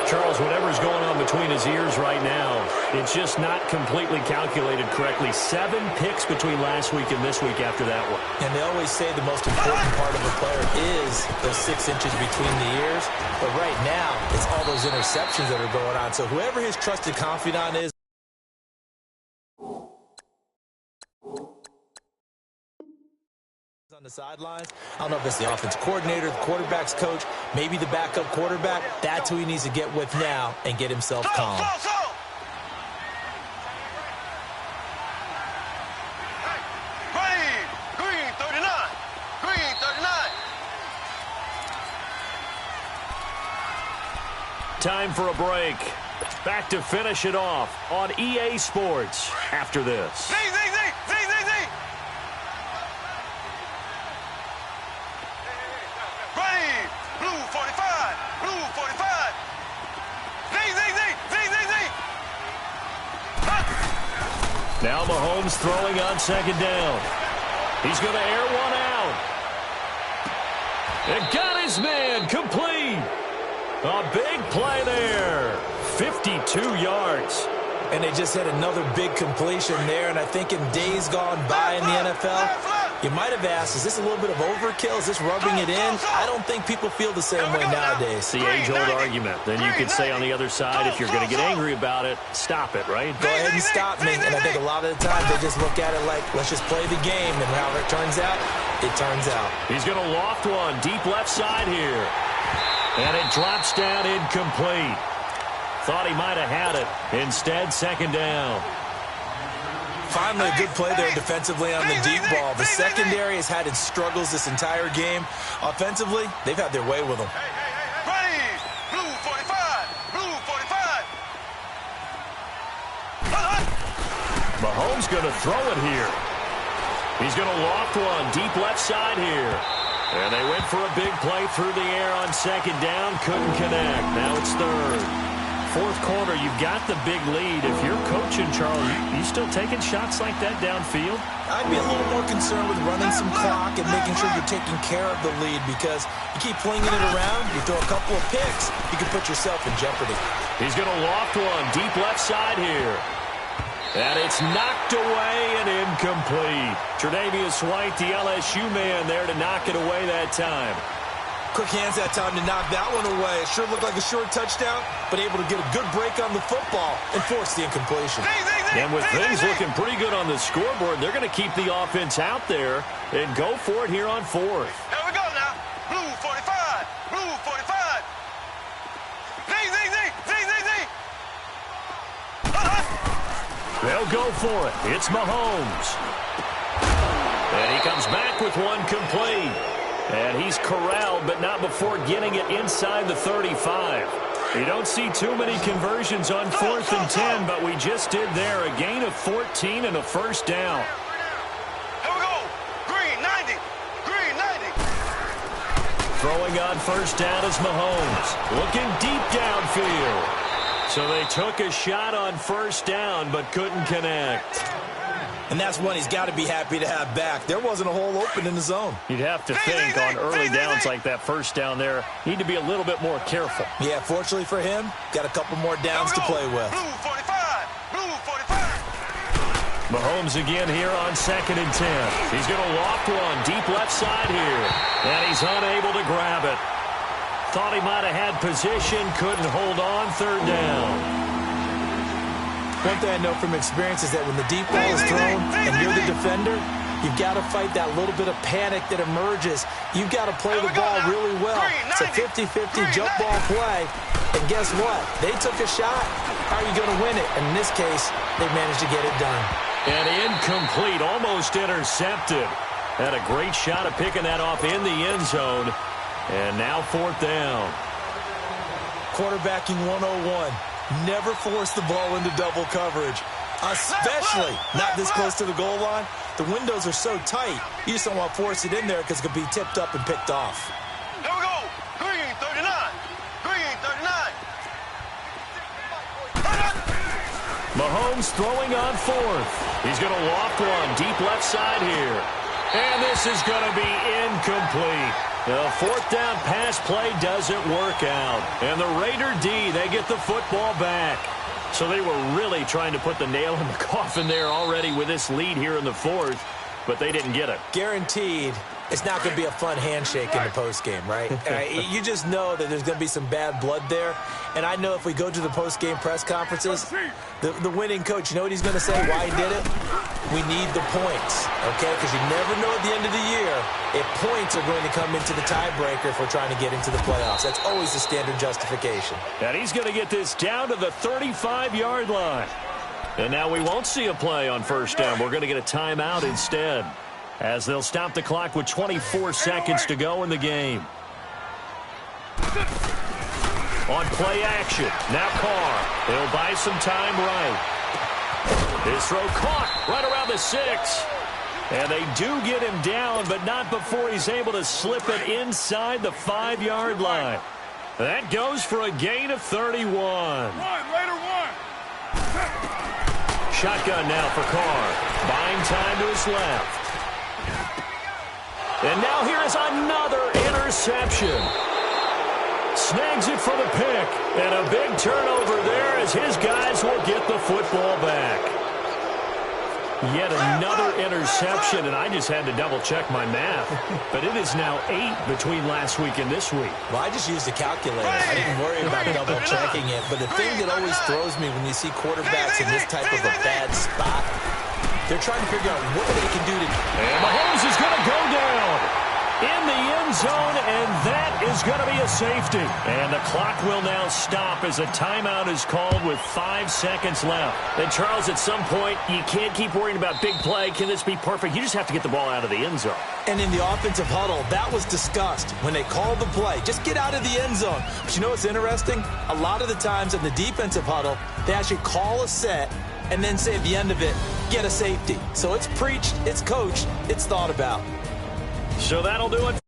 Charles, whatever's going on between his ears right now, it's just not completely calculated correctly. 7 picks between last week and this week after that one. And they always say the most important part of a player is those 6 inches between the ears. But right now, it's all those interceptions that are going on. So whoever his trusted confidant is, on the sidelines. I don't know if it's the offensive coordinator, the quarterback's coach, maybe the backup quarterback. That's who he needs to get with now and get himself calm. Green 39. Green 39. Time for a break. Back to finish it off on EA Sports after this. Z. Green, blue 45, blue 45. Z. Now Mahomes throwing on second down. He's going to air one out. And got his man complete. A big play there. 52 yards. And they just had another big completion there. And I think in days gone by in the NFL, you might have asked, is this a little bit of overkill? Is this rubbing it in? I don't think people feel the same way nowadays. The age-old argument. Then you could say on the other side, if you're going to get angry about it, stop it, right? Go ahead and stop me. And I think a lot of the time they just look at it like, let's just play the game. And however it turns out, it turns out. He's going to loft one deep left side here. And it drops down incomplete. Thought he might have had it. Instead, second down. Finally, a good play there defensively on the deep ball. The secondary has had its struggles this entire game. Offensively, they've had their way with them. Green, blue 45, blue 45. Mahomes going to throw it here. He's going to loft one deep left side here. And they went for a big play through the air on second down. Couldn't connect. Now it's third. Fourth quarter, you've got the big lead. If you're coaching, Charles, you still taking shots like that downfield? I'd be a little more concerned with running some clock and making sure you're taking care of the lead, because you keep flinging it around, you throw a couple of picks, you can put yourself in jeopardy. He's going to loft one deep left side here. And it's knocked away and incomplete. Tre'Davious White, the LSU man there to knock it away that time. Quick hands that time to knock that one away. It sure looked like a short touchdown, but able to get a good break on the football and force the incompletion. And with things looking pretty good on the scoreboard, they're going to keep the offense out there and go for it here on fourth. Here we go now. Blue 45, blue 45. Z. They'll go for it. It's Mahomes. And he comes back with one complete. And he's corralled, but not before getting it inside the 35. You don't see too many conversions on 4th and 10, but we just did there. A gain of 14 and a first down. Here we go. Green 90. Green 90. Throwing on first down is Mahomes. Looking deep downfield. So they took a shot on first down, but couldn't connect. And that's one he's got to be happy to have back. There wasn't a hole open in the zone. You'd have to think on early downs like that first down there, need to be a little bit more careful. Yeah, fortunately for him, got a couple more downs to play with. Blue 45, blue 45. Mahomes again here on 2nd and 10. He's going to loft one deep left side here. And he's unable to grab it. Thought he might have had position, couldn't hold on, third down. One thing I know from experience is that when the deep ball is thrown and you're the defender, you've got to fight that little bit of panic that emerges. You've got to play the ball really well. It's a 50-50 jump ball play. And guess what? They took a shot. How are you going to win it? And in this case, they managed to get it done. And incomplete, almost intercepted. Had a great shot of picking that off in the end zone. And now 4th down. Quarterbacking 101. Never force the ball into double coverage, especially not this close to the goal line. The windows are so tight, you just don't want to force it in there because it could be tipped up and picked off. Here we go. Green 39. Green 39. Mahomes throwing on 4th. He's going to loft one deep left side here. And this is going to be incomplete. The 4th down pass play doesn't work out. And the Raider D, they get the football back. So they were really trying to put the nail in the coffin there already with this lead here in the 4th, but they didn't get it. Guaranteed it's not going to be a fun handshake in the postgame, right? You just know that there's going to be some bad blood there. And I know if we go to the postgame press conferences, the winning coach, you know what he's going to say, why he did it? We need the points, okay? Because you never know at the end of the year if points are going to come into the tiebreaker if we're trying to get into the playoffs. That's always the standard justification. And he's going to get this down to the 35-yard line. And now we won't see a play on 1st down. We're going to get a timeout instead, as they'll stop the clock with 24 seconds to go in the game. On play action, now Carr. He'll buy some time right. His throw caught right around the 6. And they do get him down, but not before he's able to slip it inside the 5-yard line. That goes for a gain of 31. Raider 1. Shotgun now for Carr. Buying time to his left. And now here is another interception. Snags it for the pick. And a big turnover there as his guys will get the football back. Yet another interception, and I just had to double-check my math. But it is now 8 between last week and this week. Well, I just used a calculator. I didn't worry about double-checking it. But the thing that always throws me when you see quarterbacks in this type of a bad spot, they're trying to figure out what they can do to... And Mahomes is going to go down in the end zone, and that is going to be a safety. And the clock will now stop as a timeout is called with 5 seconds left. And, Charles, at some point, you can't keep worrying about big play. Can this be perfect? You just have to get the ball out of the end zone. And in the offensive huddle, that was discussed when they called the play. Just get out of the end zone. But you know what's interesting? A lot of the times in the defensive huddle, they actually call a set and then say at the end of it, get a safety. So it's preached, it's coached, it's thought about. So that'll do it.